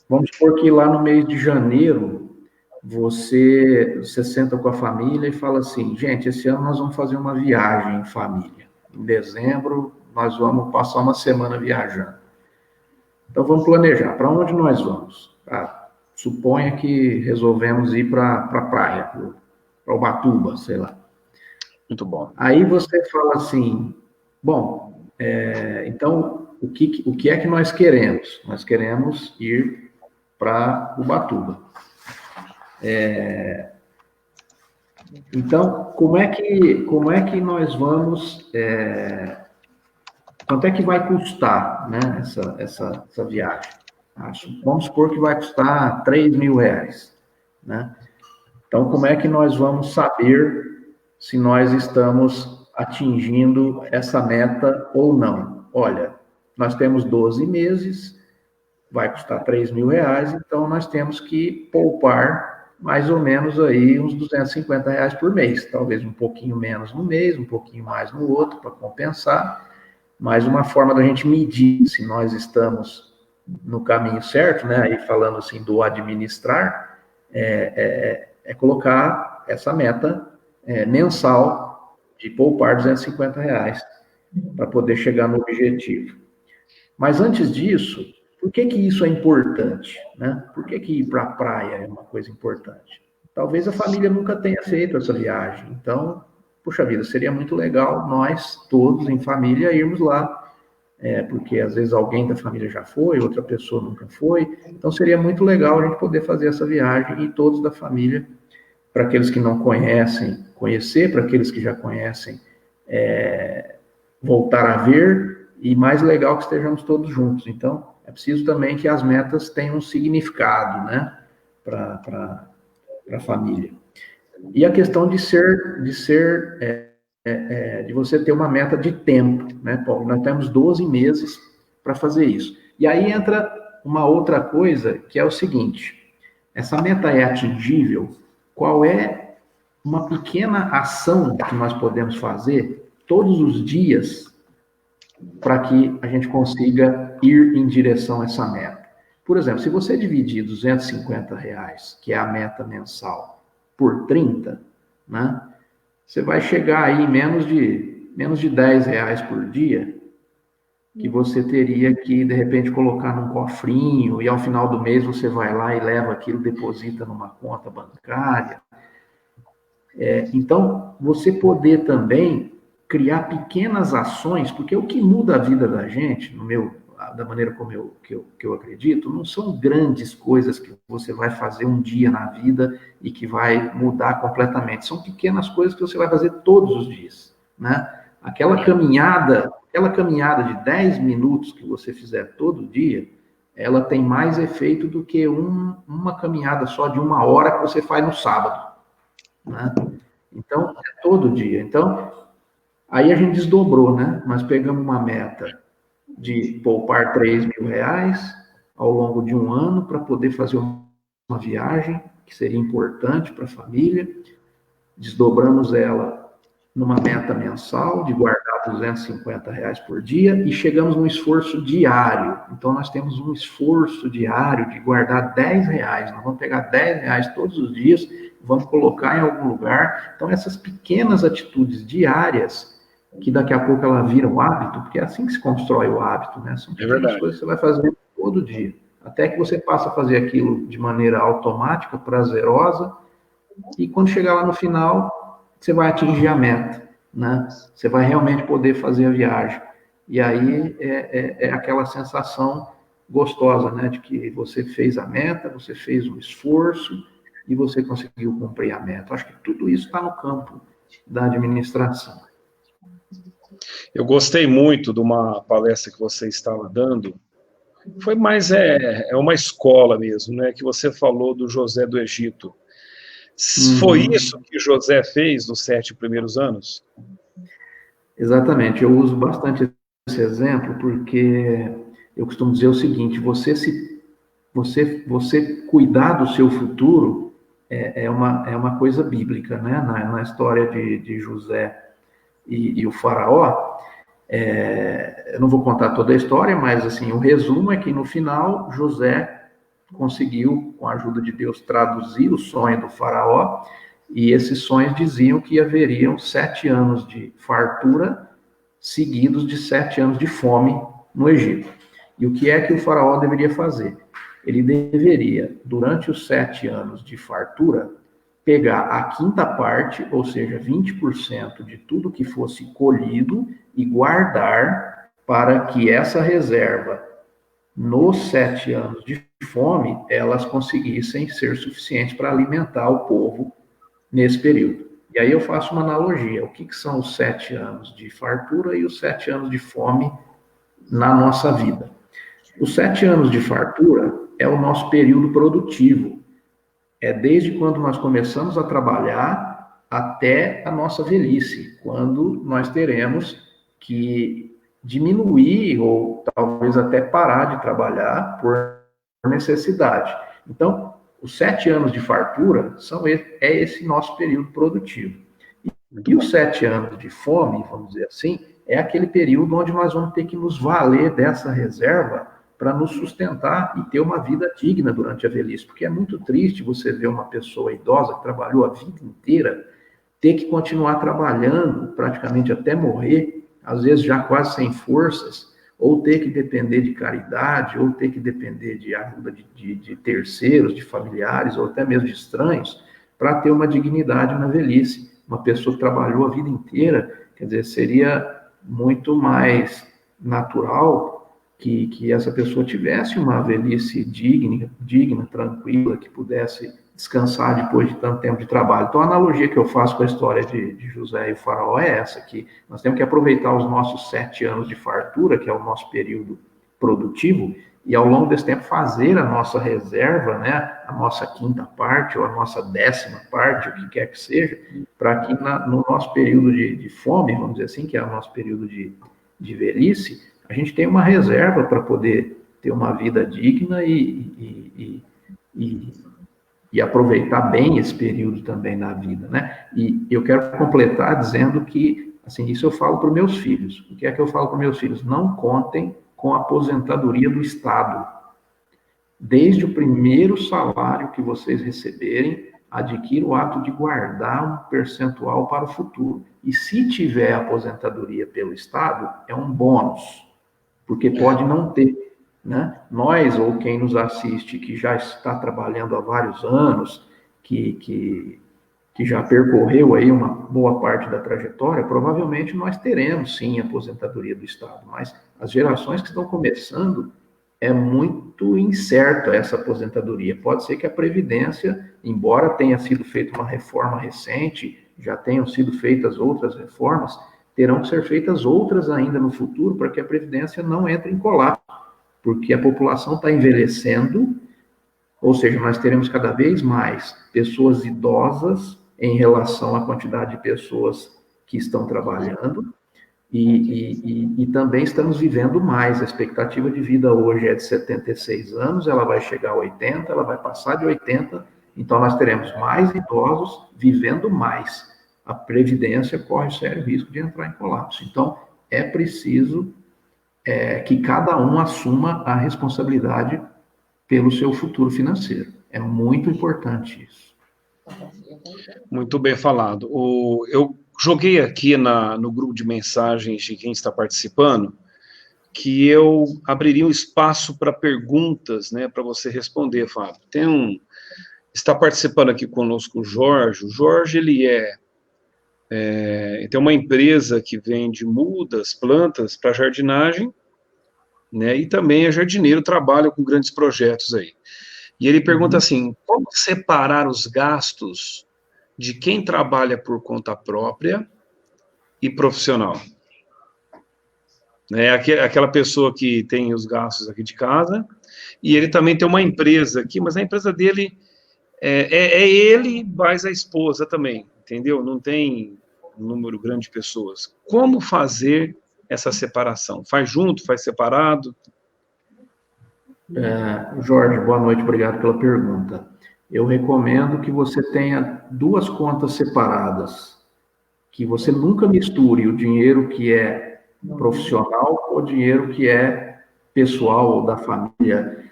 vamos supor que lá no mês de janeiro você senta com a família e fala assim, gente, esse ano nós vamos fazer uma viagem em família. Em dezembro nós vamos passar uma semana viajando. Então vamos planejar. Para onde nós vamos? Suponha que resolvemos ir para a praia, para Ubatuba, sei lá. Muito bom. Aí você fala assim, bom, então o que é que nós queremos? Nós queremos ir para Ubatuba. Então, como é que nós vamos... quanto é que vai custar, né, essa viagem? Vamos supor que vai custar R$3.000, né? Então, como é que nós vamos saber se nós estamos atingindo essa meta ou não? Olha, nós temos 12 meses, vai custar R$3.000, então nós temos que poupar mais ou menos aí uns R$250 por mês, talvez um pouquinho menos no mês, um pouquinho mais no outro, para compensar, mas uma forma da gente medir se nós estamos no caminho certo, né? Aí falando assim do administrar, é colocar essa meta mensal de poupar R$250 para poder chegar no objetivo. Mas antes disso, por que isso é importante, né? Por que ir para a praia é uma coisa importante? Talvez a família nunca tenha feito essa viagem, então, puxa vida, seria muito legal nós todos em família irmos lá, porque às vezes alguém da família já foi, outra pessoa nunca foi, então seria muito legal a gente poder fazer essa viagem e todos da família, para aqueles que não conhecem, conhecer, para aqueles que já conhecem, voltar a ver, e mais legal que estejamos todos juntos. Então, é preciso também que as metas tenham um significado, né, para a família. E a questão de você ter uma meta de tempo, né, Paulo? Nós temos 12 meses para fazer isso. E aí entra uma outra coisa, que é o seguinte, essa meta é atingível? Qual é uma pequena ação que nós podemos fazer todos os dias para que a gente consiga ir em direção a essa meta? Por exemplo, se você dividir R$250, que é a meta mensal, por 30, né? Você vai chegar aí em menos de R$10 por dia, que você teria que, de repente, colocar num cofrinho, e ao final do mês você vai lá e leva aquilo, deposita numa conta bancária. Então, você poder também criar pequenas ações, porque o que muda a vida da gente, da maneira como eu acredito, não são grandes coisas que você vai fazer um dia na vida e que vai mudar completamente. São pequenas coisas que você vai fazer todos os dias, né? aquela caminhada de 10 minutos que você fizer todo dia, ela tem mais efeito do que uma caminhada só de 1 hora que você faz no sábado, né? Então, é todo dia. Então, aí a gente desdobrou, né? Nós pegamos uma meta de poupar R$ 3.000 ao longo de 1 ano para poder fazer uma viagem que seria importante para a família. Desdobramos ela numa meta mensal de guardar R$ 250 por dia e chegamos num esforço diário. Então, nós temos um esforço diário de guardar R$ 10. Nós vamos pegar R$ 10 todos os dias, vamos colocar em algum lugar. Então, essas pequenas atitudes diárias, que daqui a pouco ela vira um hábito, porque é assim que se constrói o hábito, né? São pequenas coisas que você vai fazendo todo dia, até que você passa a fazer aquilo de maneira automática, prazerosa, e quando chegar lá no final, você vai atingir a meta, né? Você vai realmente poder fazer a viagem. E aí é aquela sensação gostosa, né? De que você fez a meta, você fez um esforço e você conseguiu cumprir a meta. Acho que tudo isso está no campo da administração. Eu gostei muito de uma palestra que você estava dando. Foi mais uma escola mesmo, né? Que você falou do José do Egito. Foi isso que José fez nos 7 primeiros anos? Exatamente. Eu uso bastante esse exemplo porque eu costumo dizer o seguinte: você cuidar do seu futuro é uma coisa bíblica, né? Na história de José e o faraó, eu não vou contar toda a história, mas assim, o resumo é que no final José conseguiu, com a ajuda de Deus, traduzir o sonho do faraó, e esses sonhos diziam que haveriam 7 anos de fartura seguidos de 7 anos de fome no Egito. E o que é que o faraó deveria fazer? Ele deveria, durante os 7 anos de fartura, pegar a quinta parte, ou seja, 20% de tudo que fosse colhido e guardar para que essa reserva, nos 7 anos de fome, elas conseguissem ser suficientes para alimentar o povo nesse período. E aí eu faço uma analogia. O que são os 7 anos de fartura e os 7 anos de fome na nossa vida? Os 7 anos de fartura é o nosso período produtivo. É desde quando nós começamos a trabalhar até a nossa velhice, quando nós teremos que diminuir ou talvez até parar de trabalhar por necessidade. Então, os 7 anos de fartura é esse nosso período produtivo. E os 7 anos de fome, vamos dizer assim, é aquele período onde nós vamos ter que nos valer dessa reserva para nos sustentar e ter uma vida digna durante a velhice, porque é muito triste você ver uma pessoa idosa que trabalhou a vida inteira ter que continuar trabalhando praticamente até morrer, às vezes já quase sem forças, ou ter que depender de caridade, ou ter que depender de ajuda de terceiros, de familiares, ou até mesmo de estranhos, para ter uma dignidade na velhice. Uma pessoa que trabalhou a vida inteira, quer dizer, seria muito mais natural que essa pessoa tivesse uma velhice digna, tranquila, que pudesse descansar depois de tanto tempo de trabalho. Então, a analogia que eu faço com a história de José e o faraó é essa, que nós temos que aproveitar os nossos 7 anos de fartura, que é o nosso período produtivo, e ao longo desse tempo fazer a nossa reserva, né, a nossa quinta parte ou a nossa 10ª parte, o que quer que seja, para que no nosso período de fome, vamos dizer assim, que é o nosso período de velhice, a gente tenha uma reserva para poder ter uma vida digna e aproveitar bem esse período também na vida, né? E eu quero completar dizendo que, assim, isso eu falo para os meus filhos. O que é que eu falo para os meus filhos? Não contem com a aposentadoria do Estado. Desde o primeiro salário que vocês receberem, adquira o hábito de guardar um percentual para o futuro. E se tiver aposentadoria pelo Estado, é um bônus, porque pode não ter. Né? Nós, ou quem nos assiste, que já está trabalhando há vários anos, que já percorreu aí uma boa parte da trajetória, provavelmente nós teremos, sim, a aposentadoria do Estado, mas as gerações que estão começando, é muito incerta essa aposentadoria. Pode ser que a Previdência, embora tenha sido feita uma reforma recente, já tenham sido feitas outras reformas, terão que ser feitas outras ainda no futuro para que a Previdência não entre em colapso, porque a população está envelhecendo, ou seja, nós teremos cada vez mais pessoas idosas em relação à quantidade de pessoas que estão trabalhando, e também estamos vivendo mais. A expectativa de vida hoje é de 76 anos, ela vai chegar a 80, ela vai passar de 80, então nós teremos mais idosos vivendo mais. A Previdência corre sério risco de entrar em colapso. Então, é preciso que cada um assuma a responsabilidade pelo seu futuro financeiro. É muito importante isso. Muito bem falado. Eu joguei aqui no grupo de mensagens de quem está participando que eu abriria um espaço para perguntas, né, para você responder, Fábio. Está participando aqui conosco o Jorge. O Jorge, ele tem uma empresa que vende mudas, plantas para jardinagem, né, e também é jardineiro, trabalha com grandes projetos aí. E ele pergunta assim, como separar os gastos de quem trabalha por conta própria e profissional? Né, aquela pessoa que tem os gastos aqui de casa, e ele também tem uma empresa aqui, mas a empresa dele é ele mais a esposa também, entendeu? Não tem um número grande de pessoas. Como fazer essa separação? Faz junto, faz separado? Jorge, boa noite, obrigado pela pergunta. Eu recomendo que você tenha duas contas separadas, que você nunca misture o dinheiro que é profissional com o dinheiro que é pessoal ou da família,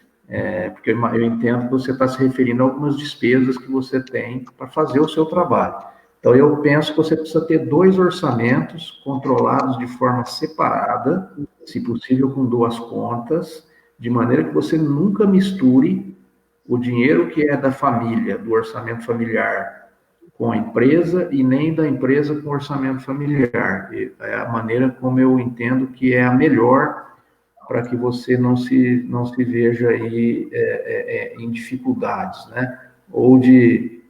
porque eu entendo que você está se referindo a algumas despesas que você tem para fazer o seu trabalho. Então, eu penso que você precisa ter dois orçamentos controlados de forma separada, se possível com duas contas, de maneira que você nunca misture o dinheiro que é da família, do orçamento familiar, com a empresa, e nem da empresa com o orçamento familiar. É a maneira como eu entendo que é a melhor para que você não se veja aí em dificuldades, né? Ou de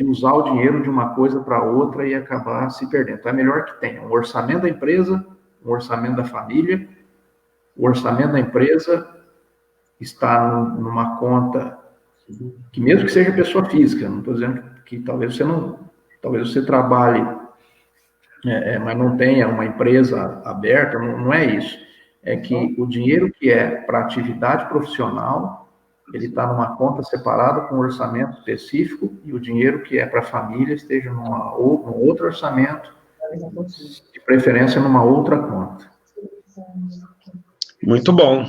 usar o dinheiro de uma coisa para outra e acabar se perdendo. Então, é melhor que tenha um orçamento da empresa, um orçamento da família. O orçamento da empresa está numa conta que, mesmo que seja pessoa física, não estou dizendo que talvez você trabalhe, mas não tenha uma empresa aberta, não é isso. É que o dinheiro que é para atividade profissional, ele está numa conta separada com um orçamento específico, e o dinheiro que é para a família esteja num outro orçamento, de preferência numa outra conta. Muito bom.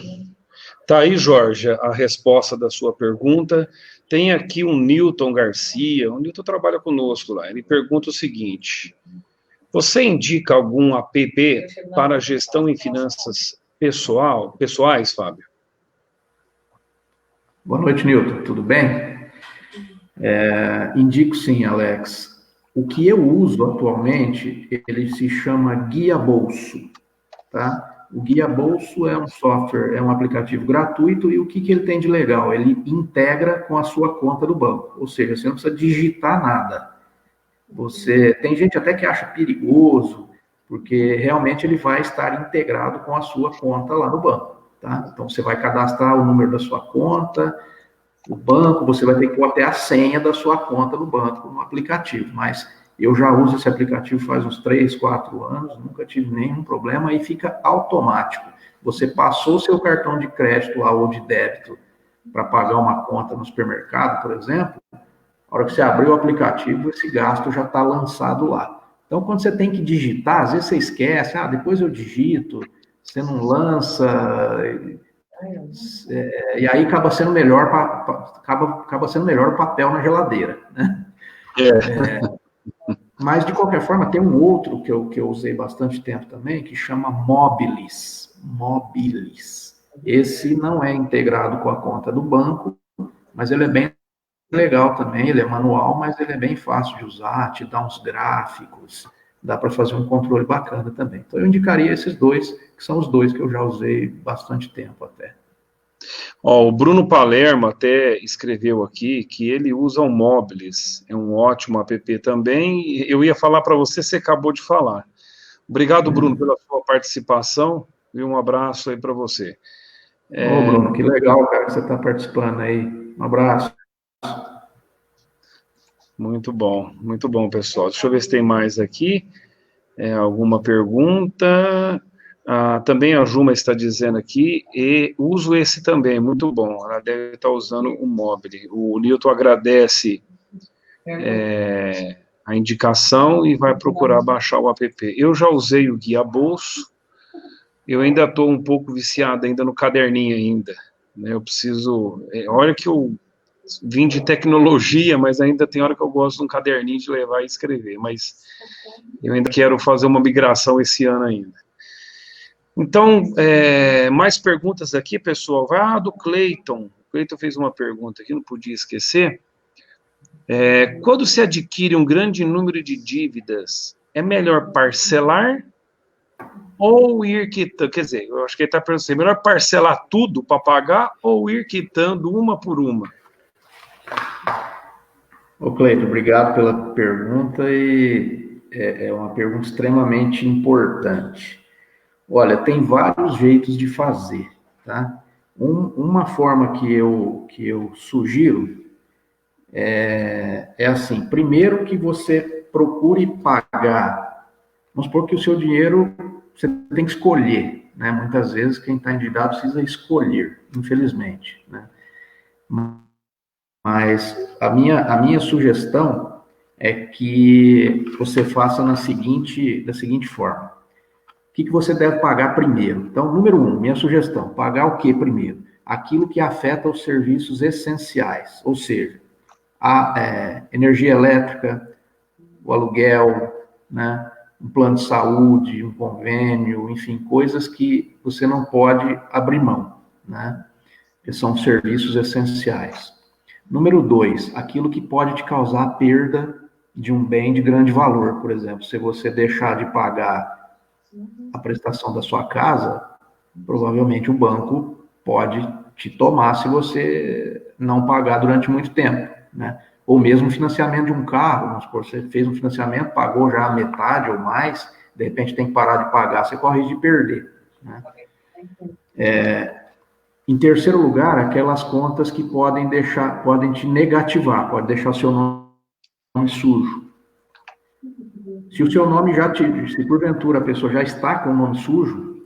Tá aí, Jorge, a resposta da sua pergunta. Tem aqui um Newton Garcia, o Newton trabalha conosco lá, ele pergunta o seguinte: você indica algum app para gestão em finanças pessoais, Fábio? Boa noite, Newton, tudo bem? Indico sim, Alex. O que eu uso atualmente, ele se chama Guia Bolso, tá? O Guia Bolso é um software, é um aplicativo gratuito, e o que ele tem de legal? Ele integra com a sua conta do banco, ou seja, você não precisa digitar nada. Tem gente até que acha perigoso, porque realmente ele vai estar integrado com a sua conta lá no banco, tá? Então, você vai cadastrar o número da sua conta, o banco, você vai ter que pôr até a senha da sua conta no banco, no aplicativo, mas eu já uso esse aplicativo faz uns 3, 4 anos, nunca tive nenhum problema, e fica automático. Você passou o seu cartão de crédito lá, ou de débito, para pagar uma conta no supermercado, por exemplo, a hora que você abrir o aplicativo, esse gasto já está lançado lá. Então, quando você tem que digitar, às vezes você esquece, depois eu digito, você não lança, e aí acaba sendo melhor o papel na geladeira, né? Mas, de qualquer forma, tem um outro que eu usei bastante tempo também, que chama Mobilis. Esse não é integrado com a conta do banco, mas ele é bem legal também, ele é manual, mas ele é bem fácil de usar, te dá uns gráficos, dá para fazer um controle bacana também. Então, eu indicaria esses dois, que são os dois que eu já usei bastante tempo até. O Bruno Palermo até escreveu aqui que ele usa o Mobilis, é um ótimo app também. Eu ia falar para você acabou de falar. Obrigado, Bruno, pela sua participação e um abraço aí para você. Ô, Bruno, que legal, cara, que você está participando aí. Um abraço. Muito bom, pessoal. Deixa eu ver se tem mais aqui. Alguma pergunta? Também a Juma está dizendo aqui, e uso esse também, muito bom. Ela deve estar usando o Mobile. O Newton agradece a indicação e vai procurar baixar o app. Eu já usei o Guia Bolso, eu ainda estou um pouco viciado ainda no caderninho ainda. Né? Eu preciso... olha que eu vim de tecnologia, mas ainda tem hora que eu gosto de um caderninho de levar e escrever, mas eu ainda quero fazer uma migração esse ano ainda. Então, mais perguntas aqui, pessoal. Do Cleiton. O Cleiton fez uma pergunta aqui, não podia esquecer. Quando se adquire um grande número de dívidas, é melhor parcelar ou ir quitando? Quer dizer, eu acho que ele está perguntando, é melhor parcelar tudo para pagar ou ir quitando uma por uma? Ô, Cleiton, obrigado pela pergunta e é uma pergunta extremamente importante. Olha, tem vários jeitos de fazer, tá? Uma forma que eu sugiro é assim, primeiro que você procure pagar, vamos supor que o seu dinheiro você tem que escolher, né? Muitas vezes quem está endividado precisa escolher, infelizmente, né? Mas a minha sugestão é que você faça da seguinte forma. O que você deve pagar primeiro? Então, número 1, minha sugestão, pagar o que primeiro? Aquilo que afeta os serviços essenciais, ou seja, a energia elétrica, o aluguel, né, um plano de saúde, um convênio, enfim, coisas que você não pode abrir mão, né, que são serviços essenciais. Número 2, aquilo que pode te causar perda de um bem de grande valor, por exemplo, se você deixar de pagar a prestação da sua casa, provavelmente o banco pode te tomar se você não pagar durante muito tempo, né? Ou mesmo o financiamento de um carro, vamos supor, você fez um financiamento, pagou já a metade ou mais, de repente tem que parar de pagar, você corre risco de perder, né? Em terceiro lugar, aquelas contas que podem te negativar, pode deixar o seu nome sujo. Se o seu nome se porventura a pessoa já está com o nome sujo,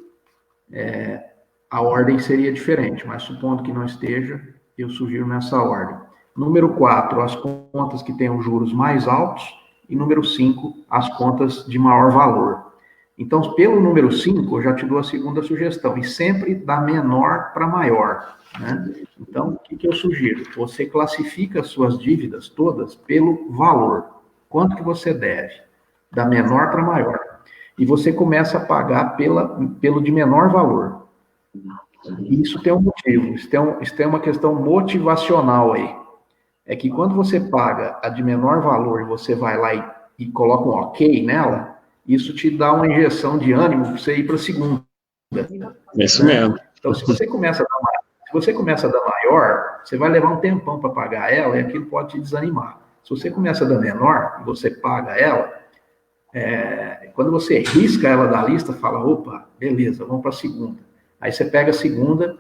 a ordem seria diferente, mas supondo que não esteja, eu sugiro nessa ordem. Número 4, as contas que tenham juros mais altos, e número 5, as contas de maior valor. Então, pelo número 5, eu já te dou a segunda sugestão, e sempre da menor para maior, né? Então, o que eu sugiro? Você classifica as suas dívidas todas pelo valor. Quanto que você deve? Da menor para maior. E você começa a pagar pelo de menor valor. E isso tem um motivo, isso tem uma questão motivacional aí. É que quando você paga a de menor valor e você vai lá e coloca um ok nela, isso te dá uma injeção de ânimo para você ir para a segunda. Isso mesmo. Então, se você começa a dar maior, você vai levar um tempão para pagar ela e aquilo pode te desanimar. Se você começa a dar menor e você paga ela, quando você risca ela da lista, fala, opa, beleza, vamos para a segunda. Aí você pega a segunda,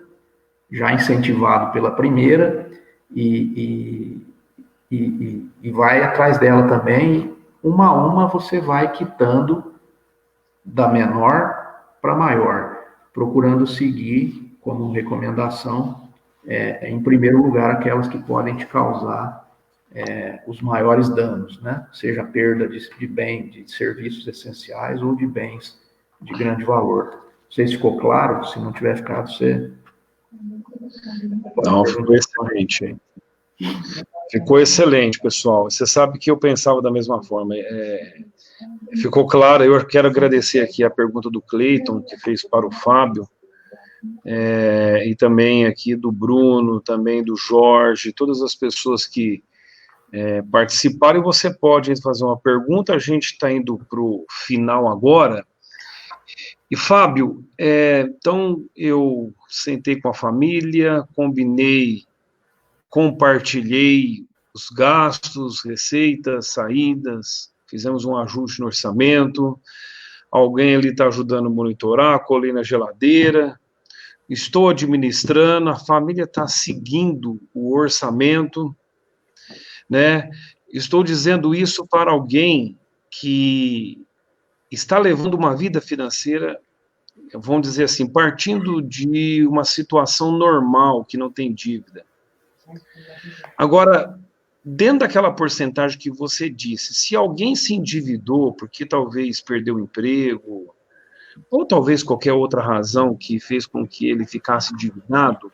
já incentivado pela primeira, e vai atrás dela também. Uma a uma você vai quitando da menor para maior, procurando seguir como recomendação, em primeiro lugar, aquelas que podem te causar os maiores danos, né? Seja perda de bem, de serviços essenciais ou de bens de grande valor. Não sei se ficou claro, se não tiver ficado, você... Não, ficou excelente. Ficou excelente, pessoal. Você sabe que eu pensava da mesma forma. Ficou claro, eu quero agradecer aqui a pergunta do Cleiton, que fez para o Fábio, e também aqui do Bruno, também do Jorge, todas as pessoas que participaram. E você pode fazer uma pergunta, a gente está indo para o final agora. E, Fábio, então eu sentei com a família, compartilhei os gastos, receitas, saídas, fizemos um ajuste no orçamento. alguém ali está ajudando a monitorar, colei na geladeira, estou administrando, a família está seguindo o orçamento, né? Estou dizendo isso para alguém que está levando uma vida financeira, vamos dizer assim, partindo de uma situação normal, que não tem dívida. Agora, dentro daquela porcentagem que você disse, se alguém se endividou porque talvez perdeu o emprego, ou talvez qualquer outra razão que fez com que ele ficasse endividado,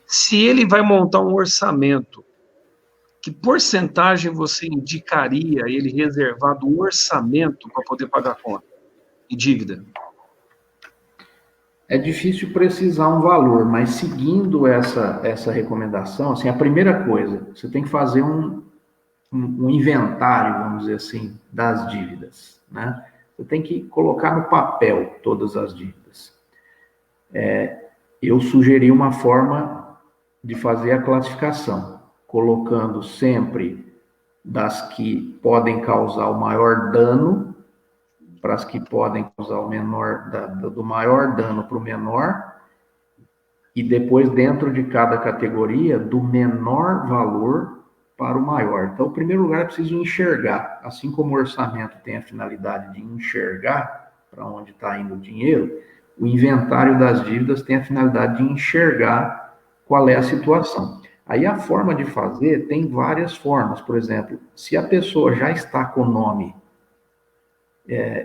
se ele vai montar um orçamento, que porcentagem você indicaria ele reservar do orçamento para poder pagar conta e dívida? É difícil precisar um valor, mas seguindo essa recomendação, assim, a primeira coisa, você tem que fazer um inventário, vamos dizer assim, das dívidas, né? Você tem que colocar no papel todas as dívidas. Eu sugeri uma forma de fazer a classificação, colocando sempre das que podem causar o maior dano para as que podem causar o menor, do maior dano para o menor, e depois, dentro de cada categoria, do menor valor para o maior. Então, em primeiro lugar, é preciso enxergar. Assim como o orçamento tem a finalidade de enxergar para onde está indo o dinheiro, o inventário das dívidas tem a finalidade de enxergar qual é a situação. Aí a forma de fazer tem várias formas. Por exemplo, se a pessoa já está com o nome,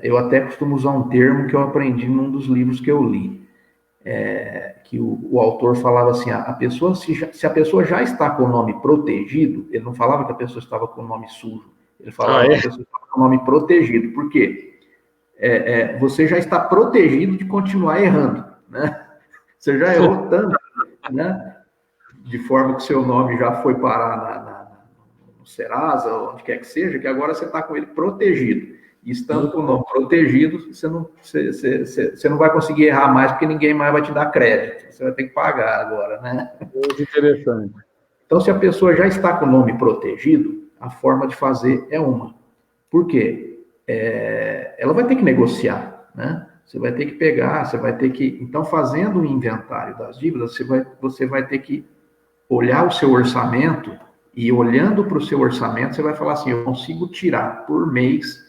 eu até costumo usar um termo que eu aprendi num dos livros que eu li, que o autor falava assim, a pessoa, se a pessoa já está com o nome protegido, ele não falava que a pessoa estava com o nome sujo, ele falava que a pessoa estava com o nome protegido. Por quê? Você já está protegido de continuar errando, né? Você já errou tanto, né? De forma que seu nome já foi parar no Serasa, onde quer que seja, que agora você está com ele protegido. E estando com o nome protegido, você não vai conseguir errar mais, porque ninguém mais vai te dar crédito. Você vai ter que pagar agora, né? Muito interessante. Então, se a pessoa já está com o nome protegido, a forma de fazer é uma. Por quê? Ela vai ter que negociar, né? Você vai ter que pegar, você vai ter que... Então, fazendo o inventário das dívidas, você vai ter que olhar o seu orçamento, e olhando para o seu orçamento, você vai falar assim, eu consigo tirar por mês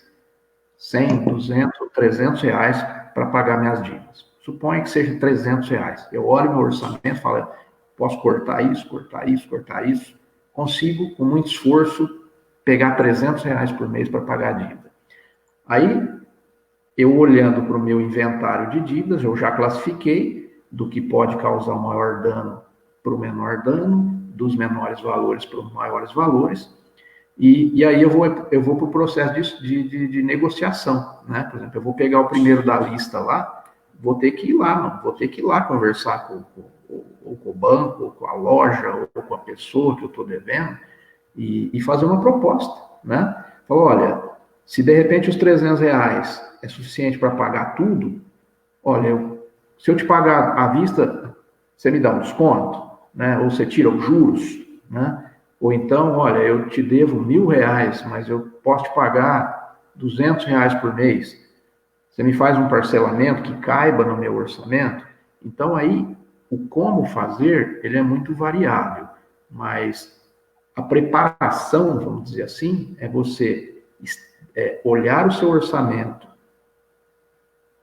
100, 200, 300 reais para pagar minhas dívidas. Suponha que seja 300 reais. Eu olho meu orçamento e falo, posso cortar isso, cortar isso, cortar isso. Consigo, com muito esforço, pegar 300 reais por mês para pagar a dívida. Aí, eu olhando para o meu inventário de dívidas, eu já classifiquei do que pode causar o maior dano para o menor dano, dos menores valores para os maiores valores, e aí eu vou para o processo de negociação, né? Por exemplo, eu vou pegar o primeiro da lista lá, vou ter que ir lá conversar com o banco, ou com a loja, ou com a pessoa que eu estou devendo, e fazer uma proposta, né? Falar, olha, se de repente os 300 reais é suficiente para pagar tudo, olha, se eu te pagar à vista, você me dá um desconto, né? Ou você tira os juros, né? Ou então, olha, eu te devo R$1.000, mas eu posso te pagar R$200 por mês. Você me faz um parcelamento que caiba no meu orçamento? Então, aí, o como fazer, ele é muito variável. Mas a preparação, vamos dizer assim, é você olhar o seu orçamento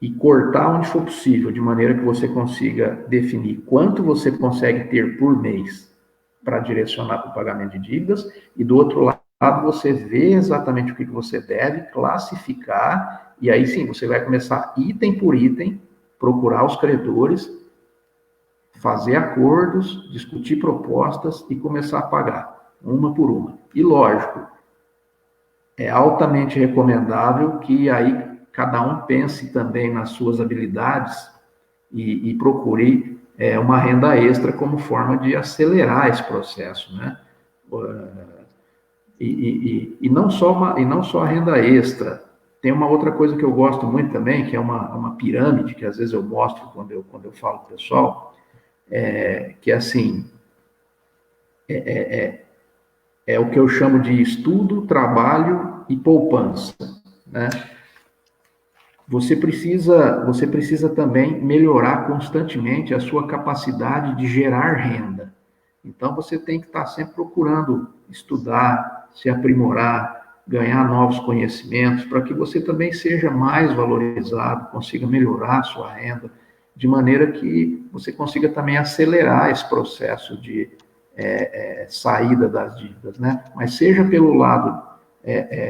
e cortar onde for possível, de maneira que você consiga definir quanto você consegue ter por mês para direcionar para o pagamento de dívidas, e do outro lado você vê exatamente o que você deve, classificar, e aí sim, você vai começar item por item, procurar os credores, fazer acordos, discutir propostas e começar a pagar, uma por uma. E lógico, é altamente recomendável que aí cada um pense também nas suas habilidades e procure uma renda extra como forma de acelerar esse processo, né? E não só a renda extra. Tem uma outra coisa que eu gosto muito também, que é uma pirâmide, que às vezes eu mostro quando eu falo com o pessoal, que é assim, é o que eu chamo de estudo, trabalho e poupança, né? você precisa também melhorar constantemente a sua capacidade de gerar renda. Então, você tem que estar sempre procurando estudar, se aprimorar, ganhar novos conhecimentos, para que você também seja mais valorizado, consiga melhorar a sua renda, de maneira que você consiga também acelerar esse processo de saída das dívidas, né? Mas seja pelo lado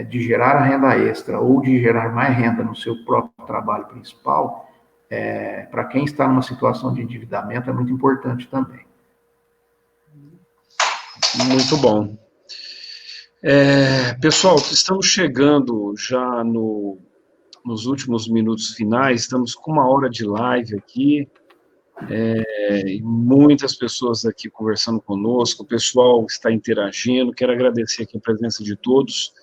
de gerar a renda extra ou de gerar mais renda no seu próprio trabalho principal, para quem está numa situação de endividamento, é muito importante também. Muito bom. Pessoal, estamos chegando já nos últimos minutos finais, estamos com 1 hora de live aqui, e muitas pessoas aqui conversando conosco, o pessoal está interagindo, quero agradecer aqui a presença de todos.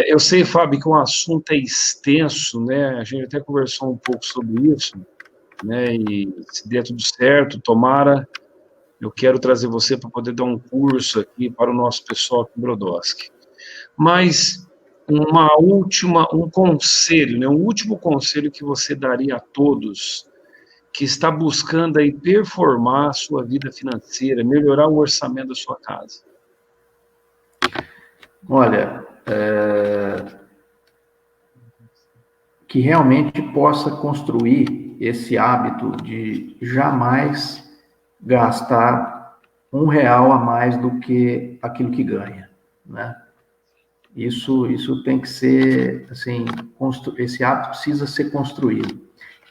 Eu sei, Fábio, que o assunto é extenso, né? A gente até conversou um pouco sobre isso, né? E se der tudo certo, tomara, eu quero trazer você para poder dar um curso aqui para o nosso pessoal aqui em Brodowski. Mas um conselho, né? Um último conselho que você daria a todos que está buscando aí performar a sua vida financeira, melhorar o orçamento da sua casa. Olha, que realmente possa construir esse hábito de jamais gastar R$1 a mais do que aquilo que ganha, né? Isso tem que ser, assim, esse hábito precisa ser construído.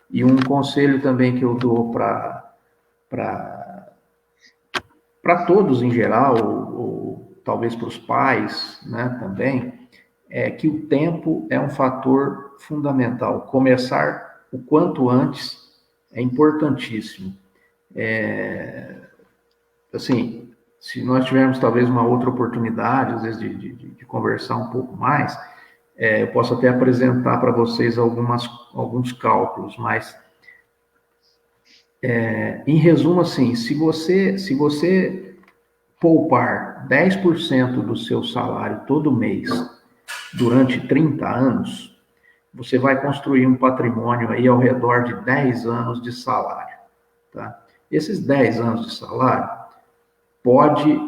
E um conselho também que eu dou para todos em geral, ou talvez para os pais, né, também, é que o tempo é um fator fundamental. Começar o quanto antes é importantíssimo. Assim, se nós tivermos talvez uma outra oportunidade, às vezes, de conversar um pouco mais, eu posso até apresentar para vocês alguns cálculos, mas, em resumo, assim, se você poupar 10% do seu salário todo mês durante 30 anos, você vai construir um patrimônio aí ao redor de 10 anos de salário, tá? Esses 10 anos de salário pode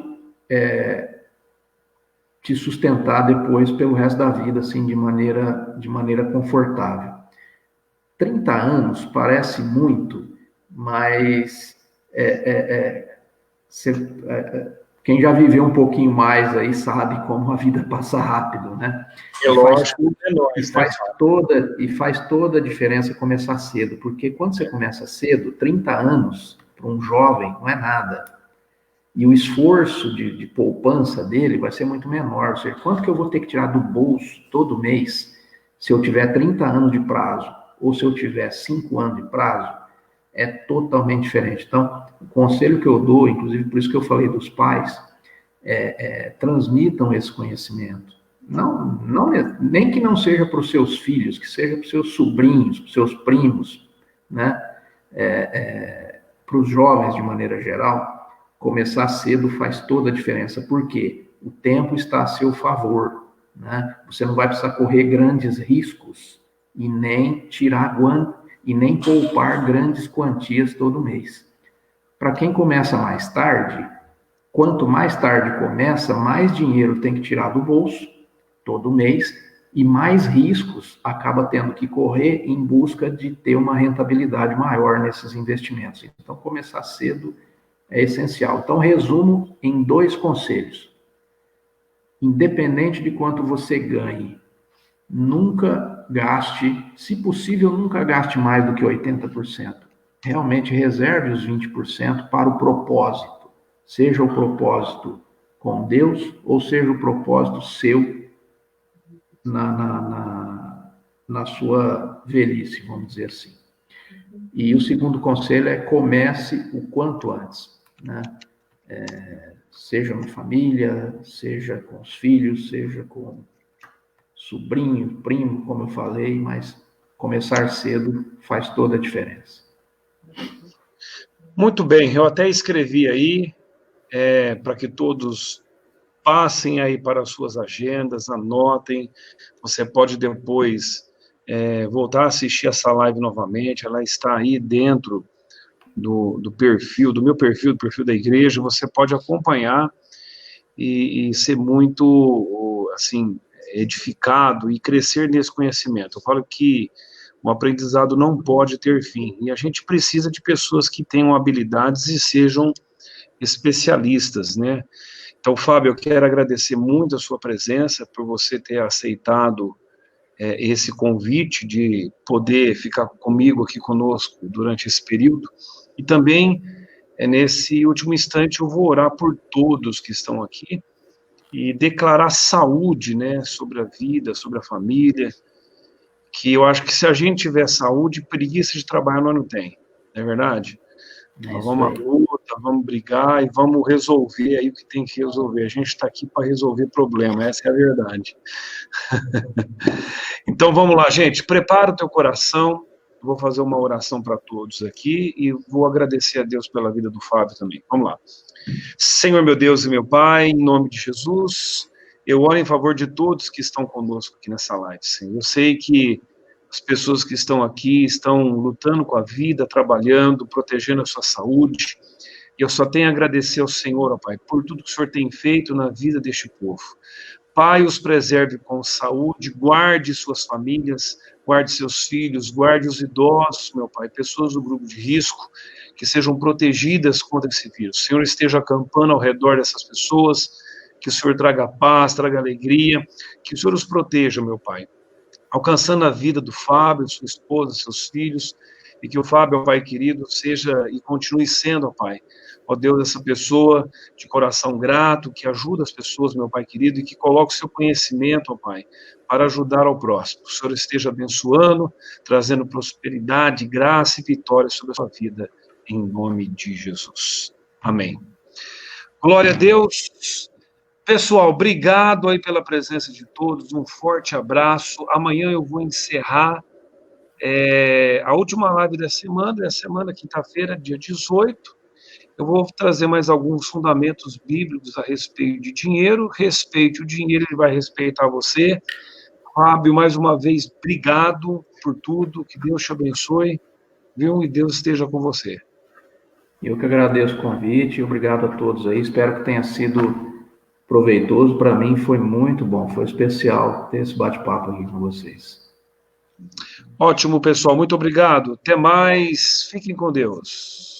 te sustentar depois pelo resto da vida, assim, de maneira confortável. 30 anos parece muito, mas quem já viveu um pouquinho mais aí sabe como a vida passa rápido, né? E faz toda a diferença começar cedo, porque quando você começa cedo, 30 anos para um jovem não é nada. E o esforço de poupança dele vai ser muito menor. Ou seja, quanto que eu vou ter que tirar do bolso todo mês se eu tiver 30 anos de prazo ou se eu tiver 5 anos de prazo, é totalmente diferente. Então, o conselho que eu dou, inclusive por isso que eu falei dos pais, transmitam esse conhecimento. Nem que não seja para os seus filhos, que seja para os seus sobrinhos, para os seus primos, né? Para os jovens de maneira geral, começar cedo faz toda a diferença. Por quê? O tempo está a seu favor, né? Você não vai precisar correr grandes riscos e nem poupar grandes quantias todo mês. Para quem começa mais tarde, quanto mais tarde começa, mais dinheiro tem que tirar do bolso todo mês e mais riscos acaba tendo que correr em busca de ter uma rentabilidade maior nesses investimentos. Então, começar cedo é essencial. Então, resumo em 2 conselhos. Independente de quanto você ganhe, nunca gaste, se possível, nunca gaste mais do que 80%. Realmente reserve os 20% para o propósito. Seja o propósito com Deus, ou seja o propósito seu na sua velhice, vamos dizer assim. E o segundo conselho é comece o quanto antes, né? Seja na família, seja com os filhos, seja com sobrinho, primo, como eu falei, mas começar cedo faz toda a diferença. Muito bem, eu até escrevi aí, para que todos passem aí para as suas agendas, anotem. Você pode depois voltar a assistir essa live novamente, ela está aí dentro do perfil, do meu perfil, do perfil da igreja, você pode acompanhar e ser muito, assim, edificado e crescer nesse conhecimento. Eu falo que o aprendizado não pode ter fim, e a gente precisa de pessoas que tenham habilidades e sejam especialistas, né? Então, Fábio, eu quero agradecer muito a sua presença, por você ter aceitado esse convite de poder ficar comigo aqui conosco durante esse período, e também, nesse último instante, eu vou orar por todos que estão aqui, e declarar saúde, né, sobre a vida, sobre a família, que eu acho que se a gente tiver saúde, preguiça de trabalhar nós não tem, não é verdade? Nós vamos à luta, vamos brigar e vamos resolver aí o que tem que resolver. A gente está aqui para resolver problema, essa é a verdade. Então vamos lá, gente, prepara o teu coração, vou fazer uma oração para todos aqui e vou agradecer a Deus pela vida do Fábio também. Vamos lá. Senhor, meu Deus e meu Pai, em nome de Jesus, eu oro em favor de todos que estão conosco aqui nessa live, Senhor. Eu sei que as pessoas que estão aqui estão lutando com a vida, trabalhando, protegendo a sua saúde, e eu só tenho a agradecer ao Senhor, ó Pai, por tudo que o Senhor tem feito na vida deste povo. Pai, os preserve com saúde, guarde suas famílias, guarde seus filhos, guarde os idosos, meu Pai, pessoas do grupo de risco, que sejam protegidas contra esse vírus. O Senhor esteja acampando ao redor dessas pessoas, que o Senhor traga paz, traga alegria, que o Senhor os proteja, meu Pai, alcançando a vida do Fábio, sua esposa, seus filhos, e que o Fábio, ó Pai querido, seja e continue sendo, ó Pai, ó Deus, essa pessoa de coração grato, que ajuda as pessoas, meu Pai querido, e que coloque o seu conhecimento, ó Pai, para ajudar ao próximo. O Senhor esteja abençoando, trazendo prosperidade, graça e vitória sobre a sua vida, em nome de Jesus. Amém. Glória a Deus. Pessoal, obrigado aí pela presença de todos, um forte abraço. Amanhã eu vou encerrar a última live da semana, quinta-feira, dia 18. Eu vou trazer mais alguns fundamentos bíblicos a respeito de dinheiro. Respeite o dinheiro, ele vai respeitar você. Fábio, mais uma vez, obrigado por tudo, que Deus te abençoe, viu? E Deus esteja com você. Eu que agradeço o convite, obrigado a todos aí, espero que tenha sido proveitoso. Para mim foi muito bom, foi especial ter esse bate-papo aqui com vocês. Ótimo, pessoal, muito obrigado, até mais, fiquem com Deus.